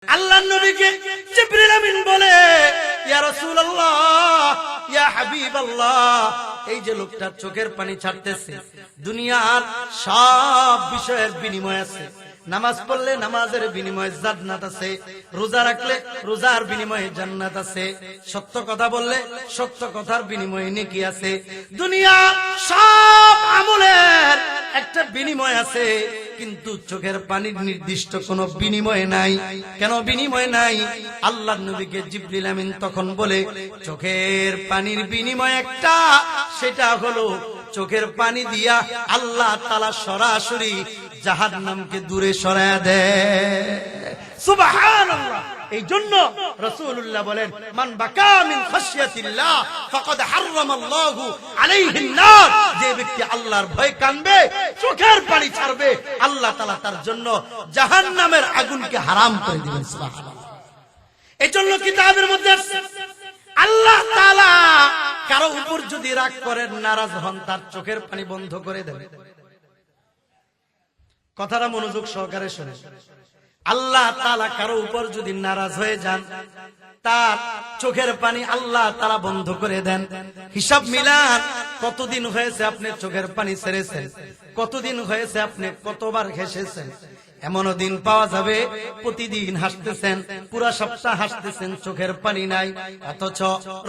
আল্লাহর নবীকে জিবরিল আমিন বলে, ইয়া রাসূলুল্লাহ, ইয়া হাবিবাল্লাহ, এই যে লোকটা চোখের পানি ছাড়তেছে, দুনিয়ার সব বিষয়ের বিনিময় আছে। নামাজ পড়লে নামাজের বিনিময়ে জান্নাত আছে, রোজা রাখলে রোজার বিনিময়ে জান্নাত আছে, সত্য কথা বললে সত্য কথার বিনিময়ে নেকি আছে। দুনিয়া সব আমলের একটা বিনিময় আছে, কিন্তু চোখের পানির নির্দিষ্ট কোনো বিনিময় নাই। কেন বিনিময় নাই? আল্লাহর নবীকে জিবরিল আমিন তখন বলে, চোখের পানির বিনিময় একটা, সেটা হলো চোখের পানি দিয়া আল্লাহ তাআলা সরাসরি জাহান্নামকে দূরে সরায়া দেয়। সুবহানাল্লাহ। এই জন্য রাসূলুল্লাহ বলেন, মান বাকা মিন খাশিয়াতিল্লাহ ফাকাদ হারামাল্লাহু আলাইহিন নার। যে ব্যক্তি আল্লাহর ভয় কাঁদবে, চোখের পানি ছাড়বে, আল্লাহ তাআলা তার জন্য জাহান্নামের আগুনকে হারাম করে দিবেন। সুবহানাল্লাহ। এই জন্য কিতাবের মধ্যে আছে, আল্লাহ তাআলা কারো উপর যদি রাগ করেন, নারাজ হন, তার চোখের পানি বন্ধ করে দেন। কথাটা মনোযোগ সহকারে শুনে। আল্লাহ তাআলা কারো উপর যদি নারাজ হয়ে যান, তার চোখের পানি আল্লাহ তাআলা বন্ধ করে দেন। হিসাব মিলান, কতদিন হয়েছে আপনি চোখের পানি ছেড়েছেন, কতদিন হয়েছে আপনি কতবার হেসেছেন। এমনও দিন পাওয়া যাবে প্রতিদিন হাসতেছেন, পুরা সপ্তাহ হাসতেছেন, চোখের পানি নাই। অথচ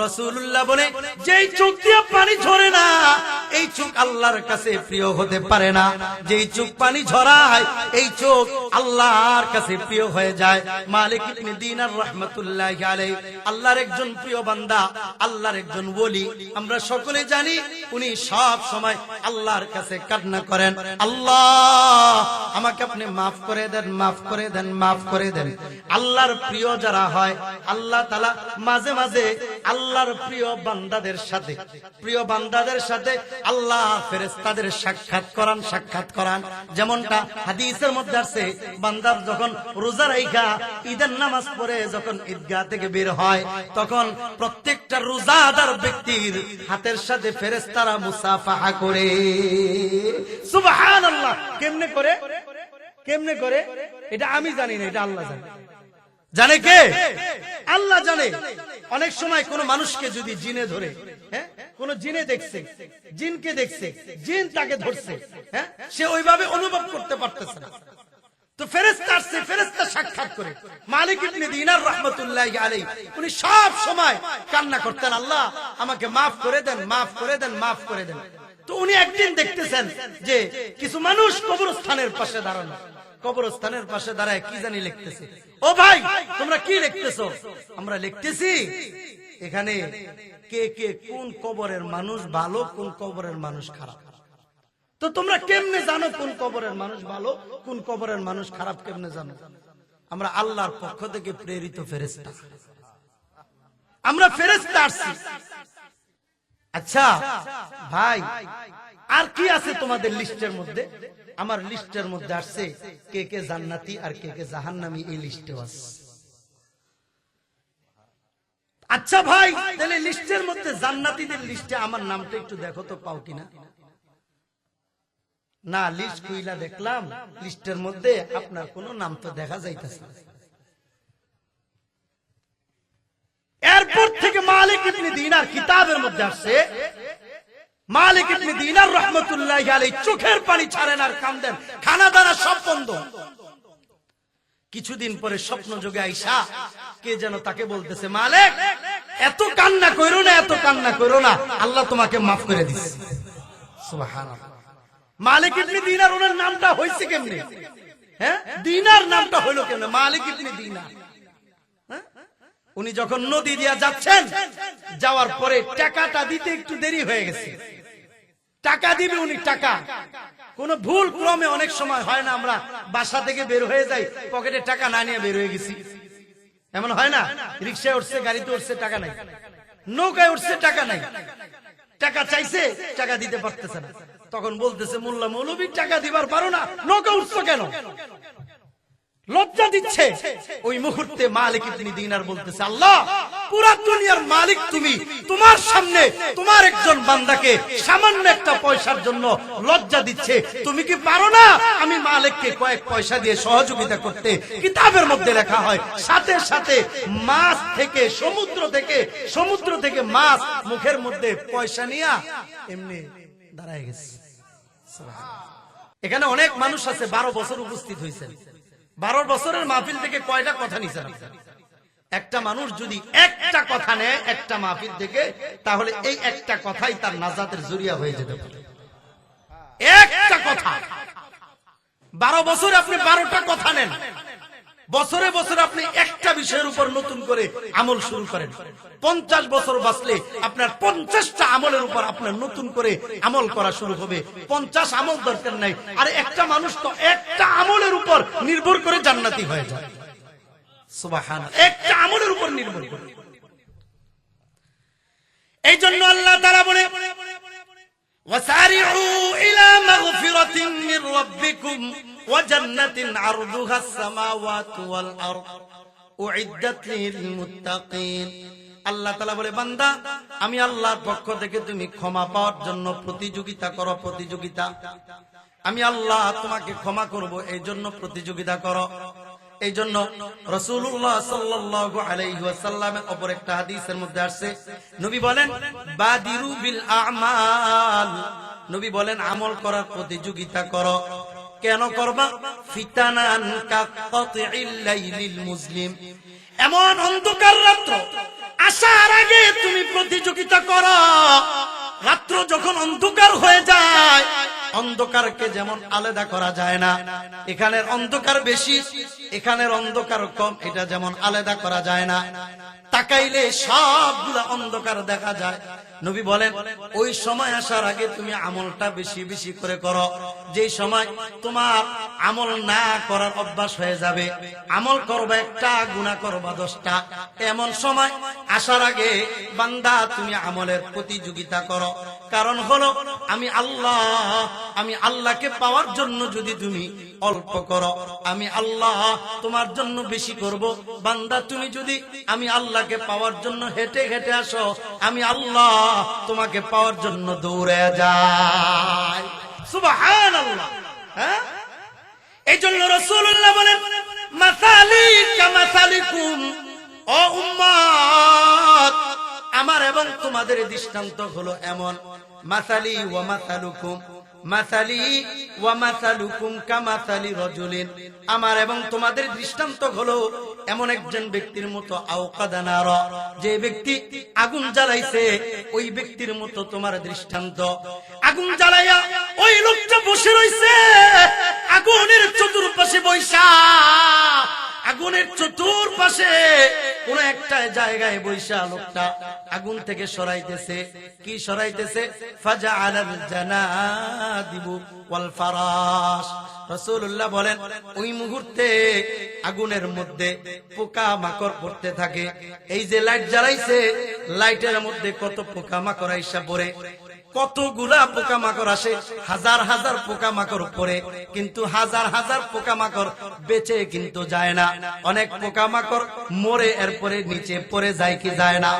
রাসূলুল্লাহ বলে, যেই চোখ দিয়ে পানি ঝরে না, এই চোখ আল্লাহর কাছে প্রিয় হতে পারে না। যেই চোখ পানি ঝরায়, এই চোখ আল্লাহর কাছে প্রিয় হয়ে যায়। মালিক ইবনে দিনার রাহমাতুল্লাহি আলাইহি আল্লাহর একজন প্রিয় বান্দা, আল্লাহর একজন ওলি। আমরা সকলে জানি উনি সব সময় আল্লাহর কাছে কান্না করেন, আল্লাহ আমাকে আপনি মাফ করে দেন, মাফ করে দেন, মাফ করে দেন। আল্লাহর প্রিয় যারা হয়, আল্লাহ তাআলা মাঝে মাঝে আল্লাহর প্রিয় বান্দাদের সাথে আল্লাহ ফেরেশতাদের সাক্ষাৎ করান। যেমনটা হাদিসের মধ্যে আছে, বান্দার যখন রোজা রাইখা ঈদের নামাজ পড়ে যখন ঈদগাহ থেকে বের হয়, তখন প্রত্যেকটা রোজাদার ব্যক্তির হাতের সাথে ফেরেশতারা মুসাফাহা করে। সুবহানাল্লাহ। কেমনে করে? কেমনে করে এটা আমি জানি না, এটা আল্লাহ জানে। জানে কে? আল্লাহ জানে। অনেক সময় কোন মানুষকে যদি জিনে ধরে, হ্যাঁ, কোন জিনে দেখছে, জিনকে দেখছে, জিন তাকে ধরছে, হ্যাঁ, সে ওইভাবে অনুভব করতে পারতেছে না, তো ফেরেশতা আসছে, ফেরেশতা সাক্ষাৎ করে। মালিক ইবনে দিনার রাহমাতুল্লাহি আলাইহি উনি সব সময় কান্না করতেন, আল্লাহ আমাকে মাফ করে দেন, মাফ করে দেন, মাফ করে দেন। তো উনি একদিন দেখতেছেন যে কিছু মানুষ কবরস্থানের পাশে দাঁড়ানো, কবরস্থানের পাশে দাঁড়ায় কি জানি লিখতেছে। ও ভাই, তোমরা কি লিখতেছো? আমরা লিখতেছি এখানে কে কে কোন কবরের মানুষ ভালো, কোন কবরের মানুষ খারাপ। তো তোমরা কেমনে জানো কোন কবরের মানুষ ভালো, কোন কবরের মানুষ খারাপ? কেমনে জানো? আমরা আল্লাহর পক্ষ থেকে প্রেরিত ফেরেশতা, আমরা ফেরেশতা আসছি। আচ্ছা ভাই, আর কি আছে তোমাদের লিস্টের মধ্যে? আমার লিস্টের মধ্যে আসছে কে কে জান্নাতি আর কে কে জাহান্নামী, এই লিস্টে আছে। আচ্ছা ভাই, তাহলে লিস্টের মধ্যে জান্নাতীদের লিস্টে আমার নামটা একটু দেখো তো, পাও কিনা। না, লিস্ট খুইলা দেখলাম, লিস্টের মধ্যে আপনার কোন নাম তো দেখা যাইতেছে না। এরপর থেকে মালিক ইবনে দিনার কিতাবের মধ্যে আসছে, মালিক ইবনে দিনার রাহমাতুল্লাহি আলাইহি চোখের পানি ছাড়েন আর কাঁদেন, খানা দানা সব বন্ধ। কিছুদিন পরে স্বপ্ন যোগে আইসা কে যেন তাকে বলতেছে, মালিক এত কান্না কইরো না, এত কান্না কইরো না, আল্লাহ তোমাকে মাফ করে দিছে। সুবহানাল্লাহ। মালিক ইবনে দিনার, ওনার নামটা হইছে কেমনে? হ্যাঁ, দিনার নামটা হইলো কেমনে? মালিক ইবনে দিনার। উনি যখন নদী দিয়া যাচ্ছেন, যাওয়ার পরে টাকাটা দিতে একটু দেরি হয়ে গেছে। টাকা দিবে উনি, টাকা কোন ভুল ক্রমে অনেক সময় হয় না, আমরা বাসা থেকে বের হয়ে যাই, পকেটে টাকা না নিয়ে বের হয়ে গেছি, এমন হয় না? রিক্সায় উঠছে, গাড়িতে উঠছে, টাকা নাই, নৌকায় উঠছে, টাকা নাই, টাকা চাইছে, টাকা দিতে পারতেছে না। তখন বলতেছে, মোল্লা মৌলবী টাকা দিবার পারো না, নৌকা উঠছো কেন? লজ্জা দিচ্ছে, ওই মুহূর্তে মালিক ইবনে দিনার বলতেছে, আল্লাহ পুরা দুনিয়ার মালিক তুমি, তোমার সামনে তোমার একজন বান্দাকে সামান্য একটা পয়সার জন্য লজ্জা দিচ্ছে, তুমি কি পারো না আমি মালিককে কয়েক পয়সা দিয়ে সহযোগিতা করতে? কিতাবের মধ্যে লেখা হয় সাথে সাথে মাছ থেকে সমুদ্র থেকে মাছ মুখের মধ্যে পয়সা নিয়া এমনি দাঁড়ায় গেছে। এখানে অনেক মানুষ আছে 12 বছর উপস্থিত হয়েছেন, 12 বছরের মাহফিল থেকে কয়টা কথা নিছেন? একটা মানুষ যদি একটা কথা নেয় একটা মাহফিল থেকে, তাহলে এই একটা কথাই তার নাজাতের জরিয়া হয়ে যেতে পারে। একটা কথা, 12 বছরে আপনি 12টা কথা নেন, বছরে বছরে আপনি একটা বিষয়ের উপর নতুন করে আমল শুরু করেন, 50 বছর বাঁচলে আপনার 50টা আমলের উপর আপনার নতুন করে আমল করা শুরু হবে। 50 আমল দরকার নাই, আর একটা মানুষ তো একটা আমলের উপর নির্ভর করে জান্নাতি হয়ে যায়। সুবহানাল্লাহ, একটা আমলের উপর নির্ভর করে। এই জন্য আল্লাহ তাআলা বলে, ওয়াসারিউ ইলা মাগফিরাতিন মির রাব্বিকুম ওয়া জান্নাতিন আরদুহাস সামাওয়াতু ওয়াল আরদ উইদ্দাত লিল মুত্তাকিন। আল্লাহ তাআলা বলে, বান্দা আমি আল্লাহর পক্ষ থেকে তুমি ক্ষমা পাওয়ার জন্য প্রতিযোগিতা করো, প্রতিযোগিতা। আমি আল্লাহ তোমাকে ক্ষমা করব, এই জন্য প্রতিযোগিতা করো। এই জন্য রাসূলুল্লাহ সাল্লাল্লাহু আলাইহি ওয়াসাল্লামের অপর একটা হাদিসের মধ্যে আসছে, নবী বলেন বাদিরু বিল আমাল, নবী বলেন আমল করার প্রতিযোগিতা করো। কেন করবা? ফিতানান কাকাতিল লাইলিল মুসলিম, এমন অন্ধকার রাত্র আসার আগে তুমি প্রতিযোগিতা করো। রাত্র যখন অন্ধকার হয়ে যায়, অন্ধকারকে যেমন আলাদা করা যায় না, এখানের অন্ধকার বেশি এখানের অন্ধকার কম, এটা যেমন আলাদা করা যায় না, তাকাইলে সবগুলা অন্ধকার দেখা যায়। নবী বলেন ওই সময় আসার আগে তুমি আমলটা বেশি বেশি করে করো। যে সময় তোমার আমল না করার অভ্যাস হয়ে যাবে, আমল করবা একটা, গুনাহ করবা 10টা, এমন সময় আসার আগে বান্দা তুমি আমলের প্রতিযোগিতা করো। কারণ হলো আমি আল্লাহকে পাওয়ার জন্য যদি তুমি অল্প করো, আমি আল্লাহ তোমার জন্য বেশি করব। বান্দা তুমি যদি আমি আল্লাহকে পাওয়ার জন্য হেঁটে হেঁটে আসো, আমি আল্লাহ তোমাকে পাওয়ার জন্য দৌড়ে যাই। সুবহানাল্লাহ। হ্যাঁ, এই জন্য রাসূলুল্লাহ বলেন মাসালি কামাসালিকুম, ও উম্মত আমার এবং তোমাদের দৃষ্টান্ত হলো এমন, মাসালি ওয়া মাসালুকুম, মাসালি ওয়া মাসালুকুম কামাসালি রাজুলিন, আমার এবং তোমাদের দৃষ্টান্ত হলো এমন একজন ব্যক্তির মতো, আওকাদা নারা, যে ব্যক্তি আগুন জ্বালাইছে ওই ব্যক্তির মতো তোমার দৃষ্টান্ত। আগুন জ্বালাইয়া ওই লোকটা বসে রইছে আগুনের চতুর্পাশে বৈশা, আগুনের চতুর্পাশে কোন একটা জায়গায় বৈশা লোকটা আগুন থেকে সরাইতেছে। কি সরাইতেছে? ফাজআলাল জানাদিবু ওয়াল ফারাশ। রাসূলুল্লাহ বলেন ওই মুহূর্তে আগুনের মধ্যে পোকা মাকড় পড়তে থাকে। এই যে লাইট জ্বালাইছে, লাইটের মধ্যে কত পোকা মাকড় আইসা পড়ে, কতগুলা পোকা মাকড় আসে, হাজার হাজার পোকা মাকড় পড়ে, কিন্তু হাজার হাজার পোকা মাকড় বেঁচে কিন্তু যায় না। অনেক পোকা মাকড় মরে এরপরে নিচে পড়ে যায় কি যায় না?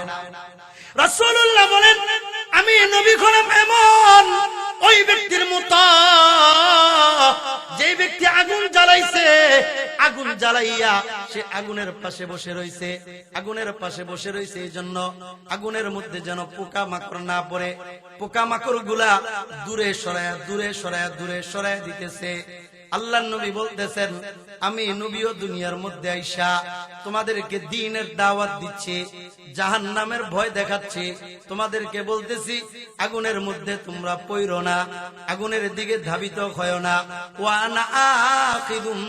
রাসূলুল্লাহ বলেন আমি নবী হলাম এমন ওই ব্যক্তির মতো, যে ব্যক্তি আগুন জ্বালাইছে, আগুন জ্বালাইয়া সে আগুনের পাশে বসে রইছে, আগুনের পাশে বসে রইছে এই জন্য আগুনের মধ্যে যেন পোকা মাকড় না পড়ে, পোকা মাকড় গুলা দূরে সরায়া দূরে সরায়া দূরে সরায়া দিতেছে। আল্লাহর নবী বলতেছেন আমি নবীও দুনিয়ার মধ্যে আইসা তোমাদেরকে দ্বীনের দাওয়াত দিচ্ছি, জাহান্নামের ভয় দেখাচ্ছি, তোমাদেরকে বলতেছি আগুনের মধ্যে তোমরা পইরো না, আগুনের দিকে ধাবিত হয় না। ওয়া আনা আখিদুম,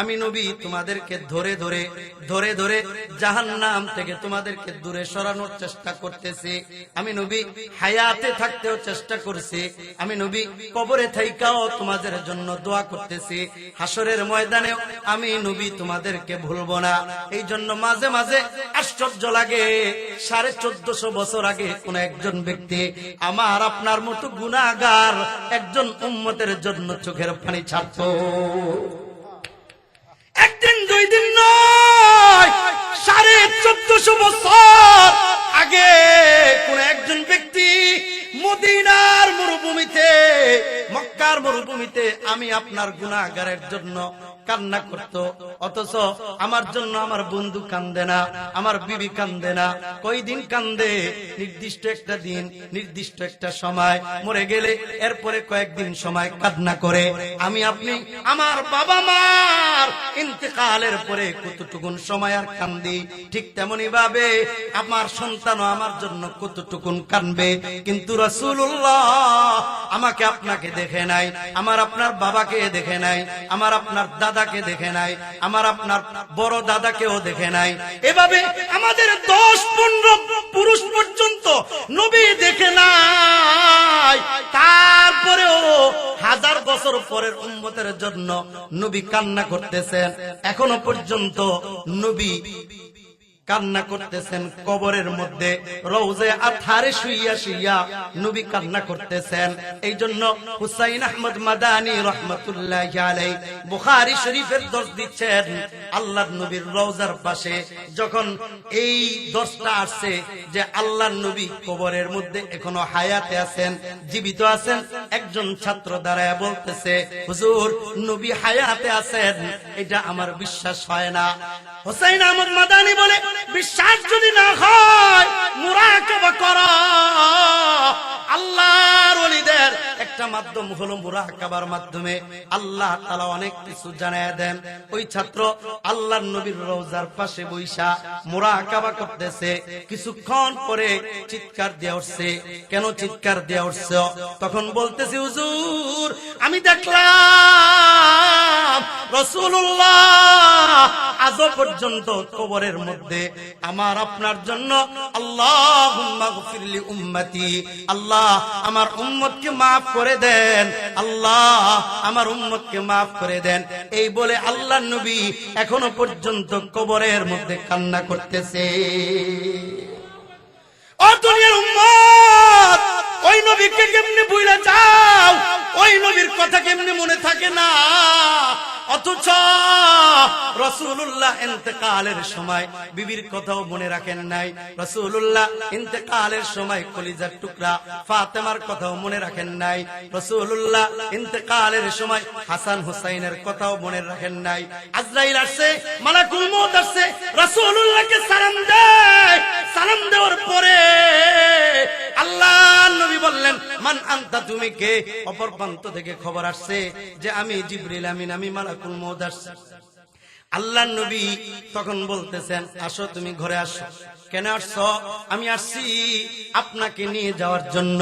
আমি নবী তোমাদেরকে ধরে ধরে ধরে ধরে জাহান্নাম থেকে তোমাদেরকে দূরে সরানোর চেষ্টা করতেছি। আমি নবী হায়াতে থাকতেও চেষ্টা করছি, আমি নবী কবরে থাইকাও তোমাদের জন্য দোয়া করতেছি, হাসরের ময়দানেও আমি নবী তোমাদেরকে ভুলবো না। এই জন্য মাঝে মাঝে আশ্চর্য লাগে 1450 বছর আগে কোন একজন ব্যক্তি আমার আপনার মতো গুনাহগার একজন উম্মতের জন্য চোখের পানি ছাড়তো। দুই দিন নয়, 1450 বছর আগে কোন একজন ব্যক্তি মদিনার মরুভূমিতে, মক্কার মরুভূমিতে আমি আপনার গুনাহগারের জন্য কান্না করত, অথচ আমার জন্য আমার বন্ধু কান্দে না, আমার বিবি কান্দে না। কয়দিন কান্দে? নির্দিষ্ট একটা দিন, নির্দিষ্ট একটা সময়, মরে গেলে এরপরে কয়েকদিন সময় কান্না করে। আমি আপনি আমার বাবা মার ইন্তেকালের পরে কতটুকুন সময় আর কান্দি, ঠিক তেমনি ভাবে আমার সন্তানও আমার জন্য কতটুকুন কানবে। কিন্তু রাসূলুল্লাহ আমাকে আপনাকে দেখে নাই, আমার আপনার বাবাকে দেখে নাই, আমার আপনার দাদাকে দেখে নাই, আমার আপনার বড় দাদাকেও দেখে নাই। এভাবে আমাদের 10-15 পুরুষ পর্যন্ত নবী দেখে নাই। তারপরেও 1000 বছর পরের উম্মতের জন্য নবী কান্না করতেছেন। এখনো পর্যন্ত নবী কান্না করতেছেন কবরের মধ্যে, রওজে আতহারে শুইয়া শুইয়া নবী কান্না করতেছেন। এই জন্য হুসাইন আহমদ মাদানী রাহমাতুল্লাহি আলাইহি বুখারী শরীফের দর্শ দিচ্ছেন, আল্লাহর নবীর রওজার পাশে যখন এই দর্শটা আসছে যে আল্লাহর নবী কবরের মধ্যে এখনো হায়াতে আছেন, জীবিত আছেন, একজন ছাত্র দাঁড়ায় বলতেছে, হুজুর নবী হায়াতে আছেন, এটা আমার বিশ্বাস হয় না। হুসাইন আহমদ মাদানী বলে, বিশ্বাস যদি না হয় মুরাকাবা করো। আল্লাহর ওলিদের একটা মাধ্যম হলো মুরাকাবার মাধ্যমে আল্লাহ তাআলা অনেক কিছু জানায় দেন। ওই ছাত্র আল্লাহর নবীর রওজার পাশে বইসা মুরাকাবা করতেছে। কিছুক্ষণ পরে চিৎকার দিয়ে উঠছে। কেন চিৎকার দিয়ে উঠছে? তখন বলতেছে, হুজুর আমি দেখলাম রাসূলুল্লাহ আজও পর্যন্ত কবরের মধ্যে আমার আপনার জন্য আল্লাহুম্মা গফিরলি উম্মতি, আল্লাহ আমার উম্মতকে মাফ করে দেন, আল্লাহ আমার উম্মতকে মাফ করে দেন। এই বলে আল্লাহর নবী এখনো পর্যন্ত কবরের মধ্যে কান্না করতেছে। ও দুনিয়ার উম্মত, ওই নবীকে কেমনে ভুলে যাও? ওই নবীর কথা কেমনে মনে থাকে না? অথচ রাসূলুল্লাহ ইন্তেকালের সময় বিবির কথাও মনে রাখেন নাই। রাসূলুল্লাহ ইন্তেকালের সময় কলিজার টুকরা ফাতেমার কথাও মনে রাখেন নাই। রাসূলুল্লাহ ইন্তেকালের সময় হাসান হুসাইনের কথাও মনে রাখেন নাই। আজরাইল আসছে, মালাকুল মউত আসছে, রাসূলুল্লাহকে সালাম দেয়। সালাম দেওয়ার পরে আল্লাহর নবী বললেন, মান আনতা, তুমি কে? অপর প্রান্ত থেকে খবর আসছে যে আমি জিবরিল আমিন, আমি মালাকুল মউত আসছি। আল্লাহর নবী তখন বলতেছেন, আসো তুমি ঘরে আসো। কেন আসছো? আমি আসছি আপনাকে নিয়ে যাওয়ার জন্য।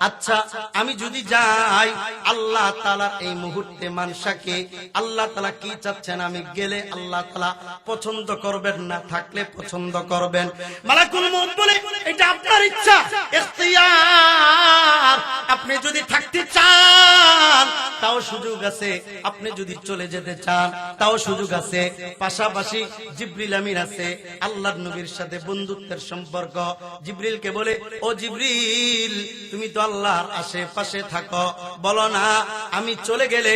আচ্ছা আমি যদি যাই, আল্লাহ তাআলা এই মুহূর্তে মানসাকে আল্লাহ তাআলা কি চাচ্ছেন? আমি গেলে আল্লাহ তাআলা পছন্দ করবেন না, থাকলে পছন্দ করবেন। মালাকুল মউত বলে, এটা আপনার ইচ্ছা, ইখতিয়ার। আপনি যদি থাকতে চান তাও সুযোগ আছে, আপনি যদি চলে যেতে চান তাও সুযোগ আছে। পাশাপাশি জিবরিল আমিন আছে, আল্লাহর নবীর সাথে বন্ধুত্বের সম্পর্ক। জিবরিলকে বলে, ও জিবরিল তুমি তো আল্লাহর আশেপাশে থাকো, বলো না আমি চলে গেলে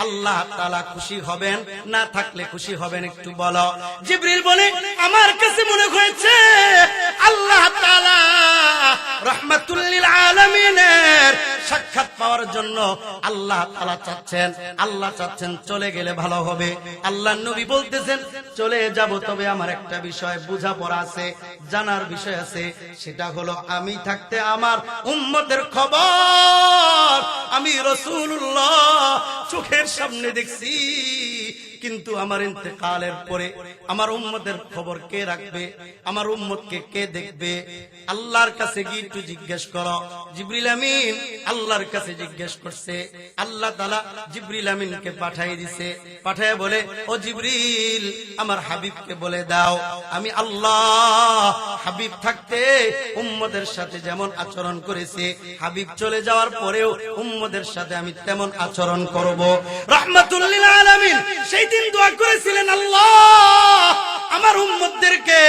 আল্লাহ তাআলা খুশি হবেন, না থাকলে খুশি হবেন, একটু বলো। জিবরিল বলে, আমার কাছে মনে হয়েছে আল্লাহ তাআলা রাহমাতুল লিল আলামিনের সাক্ষাৎ পাওয়ার জন্য আল্লাহ তাআলা চাচ্ছেন, আল্লাহ চাচ্ছেন চলে গেলে ভালো হবে। আল্লাহর নবী বলতেছেন, চলে যাব, তবে আমার একটা বিষয় বোঝাপড়া আছে, জানার বিষয় আছে। সেটা হলো আমি থাকতে আমার উম্মতের খবর আমি রাসূলুল্লাহ চোখের সামনে দেখছি, কিন্তু আমার ইন্তেকালের পরে আমার উম্মতের খবর কে রাখবে? আমার উম্মতকে কে দেখবে? আল্লাহর কাছে গিয়ে একটু জিজ্ঞেস করো। জিবরিল আমিন আল্লাহর কাছে জিজ্ঞেস করছে। আল্লাহ তাআলা জিবরিল আমিনকে পাঠিয়ে দিছে। পাঠিয়ে বলে, ও জিবরিল আমার হাবিবকে বলে দাও, আমি আল্লাহ হাবিব থাকতে উম্মতের সাথে যেমন আচরণ করেছে, হাবিব চলে যাওয়ার পরেও উম্মতের সাথে আমি তেমন আচরণ করব। রাহমাতুল লিল আলামিন সেই দিন দোয়া করেছিলেন, আল্লাহ আমার উম্মতদেরকে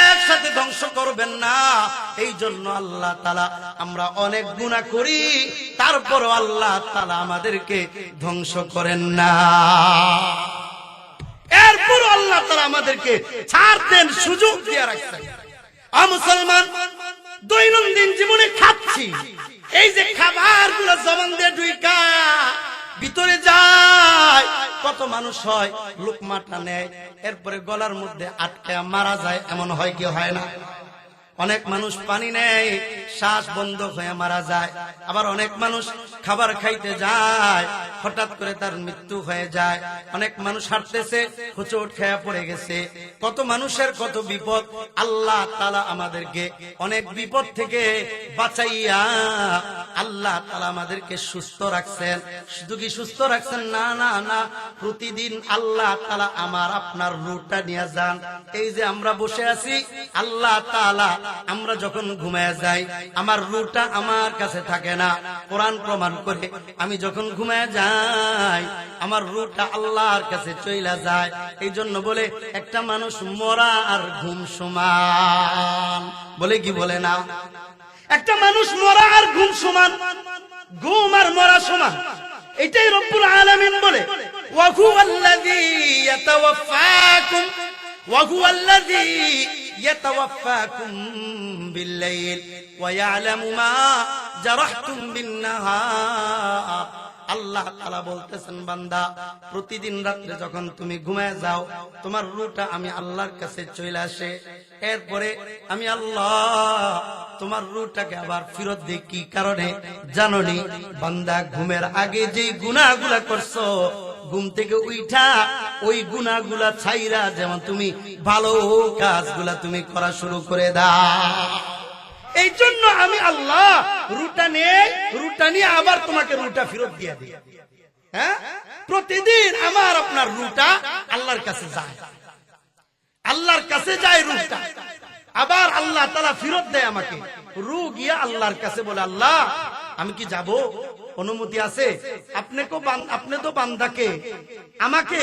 একসাথে ধ্বংস করবেন না। এই জন্য আল্লাহ তাআলা আমরা অনেক গুনাহ করি, তারপরও আল্লাহ তাআলা আমাদেরকে ধ্বংস করেন না। এরপর আল্লাহ তাআলা আমাদেরকে ছাড় দেন, সুযোগ দিয়ে রাখছেন। মুসলমান দৈনন্দিন জীবনে খাচ্ছি, এই যে খাবারগুলো জবান দিয়ে ঢুইকা ভিতরে যায়, কত মানুষ হয় লুকমাটা নেয়, এরপরে গলার মধ্যে আটকে মারা যায়, এমন হয় কি হয় না? অনেক মানুষ পানি নেয়, শ্বাস বন্ধ হয়ে মারা যায়। আবার অনেক মানুষ খাবার খাইতে যায়, হঠাৎ করে তার মৃত্যু হয়ে যায়। অনেক মানুষ হাঁটতেছে, হোঁচট খেয়ে পড়ে গেছে। কত মানুষের কত বিপদ। আল্লাহ তাআলা আমাদেরকে অনেক বিপদ থেকে বাঁচাইয়া আল্লাহ তাআলা আমাদেরকে সুস্থ রাখছেন। শুধু কি সুস্থ রাখছেন? না না না, প্রতিদিন আল্লাহ তাআলা আমার আপনার রূহটা নিয়ে যান। এই যে আমরা বসে আছি, আল্লাহ তাআলা আমরা যখন ঘুমায় যাই, আমার রূহটা আমার কাছে থাকে না। কোরআন প্রমাণ করে, আমি যখন ঘুমায় যাই আমার রূহটা আল্লাহর কাছে চইলা যায়। এই জন্য বলে একটা মানুষ মরা আর ঘুম সমান, বলে কি বলে না? একটা মানুষ মরা আর ঘুম সমান, ঘুম আর মরা সমান। এটাই রব্বুল আলামিন বলে, ওয়া হুয়াল্লাযী ইয়াতাওয়াফাকুম ওয়া হুয়াল্লাযী يتوفاكم بالليل ويعلم ما جرحتم بالنهار। আল্লাহ তাআলা বলতেছেন, বান্দা প্রতিদিন রাতে যখন তুমি ঘুমায় যাও, তোমার রূহটা আমি আল্লাহর কাছে চলে আসে। এরপরে আমি আল্লাহ তোমার রূহটাকে আবার ফেরত দিই। কি কারণে জানোনি? বান্দা ঘুমের আগে যে গুনাহগুলা করছো, ঘুম থেকে উঠা ওই গুনাহগুলা ছাইরা যেমন তুমি ভালো কাজগুলা তুমি করা শুরু করে দাও। এই জন্য আমি আল্লাহ রূহটা নিয়ে আবার তোমাকে রূহটা ফেরত দিয়ে দিই। হ্যাঁ, প্রতিদিন আমার আপনার রূহটা আল্লাহর কাছে যায়, আল্লাহর কাছে যায় রূহটা, আবার আল্লাহ তাআলা ফেরত দেয় আমাকে। রূহ গিয়া আল্লাহর কাছে বলে, আল্লাহ আমি কি যাব? অনুমতি আছে? আপনি তো বান্দাকে, আমাকে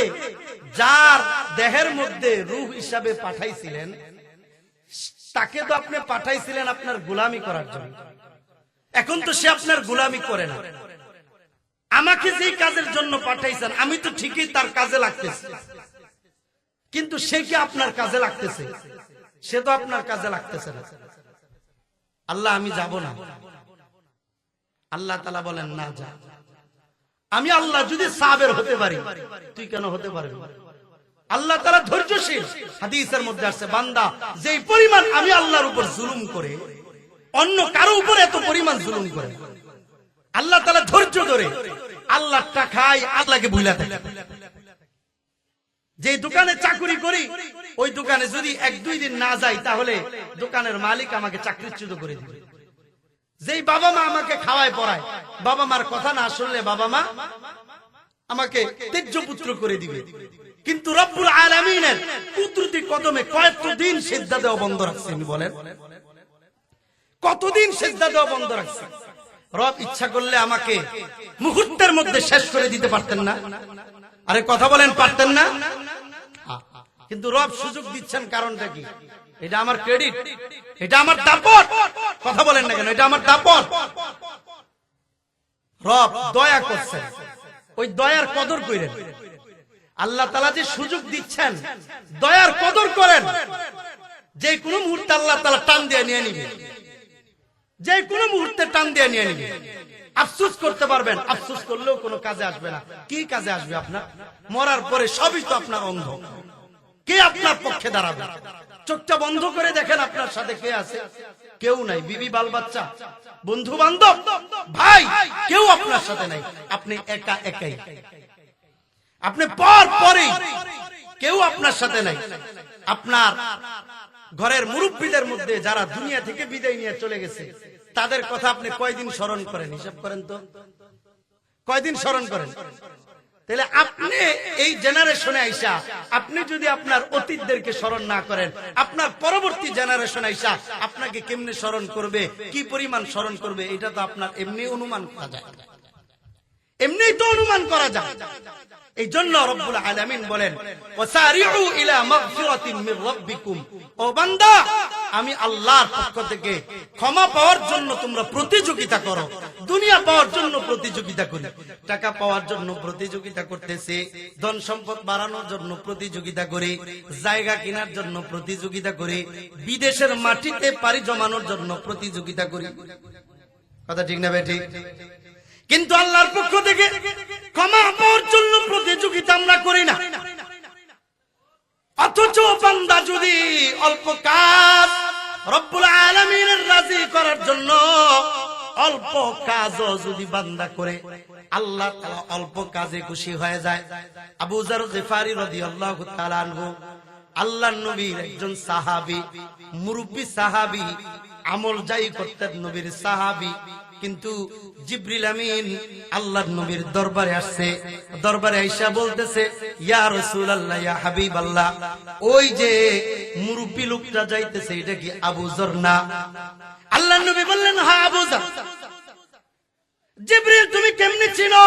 যার দেহের মধ্যে রূহ হিসাবে পাঠাইছিলেন, তাকে তো আপনি পাঠাইছিলেন আপনার গোলামি করার জন্য। এখন তো সে আপনার গোলামি করে না। আমাকে যেই কাজের জন্য পাঠাইছেন, আমি তো ঠিকই তার কাজে লাগতেছি, কিন্তু সে কি আপনার কাজে লাগতেছে? সে তো আপনার কাজে লাগতেছে না। আল্লাহ আমি যাব না। আল্লাহ তাআলা বলেন, না যা। আমি আল্লাহ যদি সাবের হতে পারি, তুই কেন হতে পারবি? আল্লাহ তাআলা ধৈর্যশীল। হাদিসের মধ্যে আসছে, বান্দা যেই পরিমাণ আমি আল্লাহর উপর জুলুম করে, অন্য কারো উপর এত পরিমাণ জুলুম করে, আল্লাহ তাআলা ধৈর্য ধরে আল্লাহটা খাই, আল্লাহকে ভুলা থাকে। যে দোকানে চাকরি করি, ওই দোকানে যদি 1-2 দিন না যাই, তাহলে দোকানের মালিক আমাকে চাকরিচ্যুত করে দিবে। যেই বাবা মা আমাকে খাওয়ায় পড়ায়, বাবা মার কথা না শুনলে বাবা মা আমাকে ত্যায্য পুত্র করে দিবে। কিন্তু রব্বুল আলামিনের কুদরতি কদমে কতদিন সিজদা দেওয়া বন্ধ রাখছে? আমি বলেন, কতদিন সিজদা দেওয়া বন্ধ রাখছে? রব ইচ্ছা করলে আমাকে মুহূর্তের মধ্যে শেষ করে দিতে পারতেন না? আরে কথা বলেন, পারতেন না? কিন্তু রব সুযোগ দিচ্ছেন, কারণটা কি? এটা আমার ক্রেডিট, এটা আমার দাপট। কথা বলেন না কেন? এটা আমার দাপট। রব দয়া করছেন, ওই দয়ার কদর করেন। আল্লাহ তাআলা যে সুযোগ দিচ্ছেন, দয়ার কদর করেন। যে কোনো মুহূর্তে আল্লাহ তাআলা টান দিয়ে নিয়ে নিবে, যে কোনো মুহূর্তে টান দিয়ে নিয়ে নিবে। আফসোস করতে পারবেন, আফসোস করলেও কোনো কাজে আসবে না। কি কাজে আসবে আপনার? মরার পরে সবই তো আপনার অন্ধ। কে আপনার পক্ষে দাঁড়াবে? চোখটা বন্ধ করে দেখেন আপনার সাথে কে আছে? কেউ নাই। বিবি, বাল বাচ্চা, বন্ধু বান্ধব, ভাই, কেউ আপনার সাথে নাই। আপনি একা একাই, আপনি পরেই, কেউ আপনার সাথে নাই। আপনার ঘরের মুরব্বীদের মধ্যে যারা দুনিয়া থেকে বিদায় নিয়ে চলে গেছে, তাদের কথা আপনি কয়দিন স্মরণ করেন? হিসাব করেন তো, কয়দিন স্মরণ করেন? তাহলে আপনি এই জেনারেশনে আইসা আপনি যদি আপনার অতীতদেরকে স্মরণ না করেন, আপনার পরবর্তী জেনারেশন আইসা আপনাকে কেমনে স্মরণ করবে, কি পরিমাণ স্মরণ করবে, এটা তো আপনার এমনি অনুমান করা যায়, এমনি তো অনুমান করা যায়। এই জন্য রব্বুল আলামিন বলেন, ওয়াসারিউ ইলা মাগফিরাতিন মির রাব্বিকুম। ও বান্দা, আমি আল্লাহর পক্ষ থেকে ক্ষমা পাওয়ার জন্য তোমরা প্রতিযোগিতা করো, দুনিয়া পাওয়ার জন্য প্রতিযোগিতা করি, টাকা পাওয়ার জন্য প্রতিযোগিতা করতেছে, ধন সম্পদ বাড়ানোর জন্য প্রতিযোগিতা করে, জায়গা কেনার জন্য প্রতিযোগিতা করে, বিদেশের মাটিতে পাড়ি জমানোর জন্য প্রতিযোগিতা করি। কথা ঠিক না বেঠিক? কিন্তু আল্লাহর পক্ষ থেকে ক্ষমা পাওয়ার জন্য প্রতিযোগিতা আমরা করি না। অথচ বান্দা যদি অল্প কাজ রব্বুল আলামিনের রাজি করার জন্য অল্প কাজও যদি বান্দা করে, আল্লাহ তাআলা অল্প কাজে খুশি হয়ে যায়। আবু যর গিফারি রাদিয়াল্লাহু তাআলা আনহু আল্লাহর নবীর একজন সাহাবী, মুরব্বী সাহাবী, আমল যাই করতেন নবীর সাহাবী। কিন্তু জিবরিল আমিন আল্লাহর নবীর দরবারে আসছে, দরবারে আয়েশা বলতেছে, ইয়া রাসূলুল্লাহ, ইয়া হাবিবাল্লাহ, ওই যে মুরব্বী লোকটা যাইতেছে এটা কি আবু যর না? আল্লাহর নবী বললেন, হ্যাঁ আবু যর। জিবরিল, তুমি কেমনে চিনো?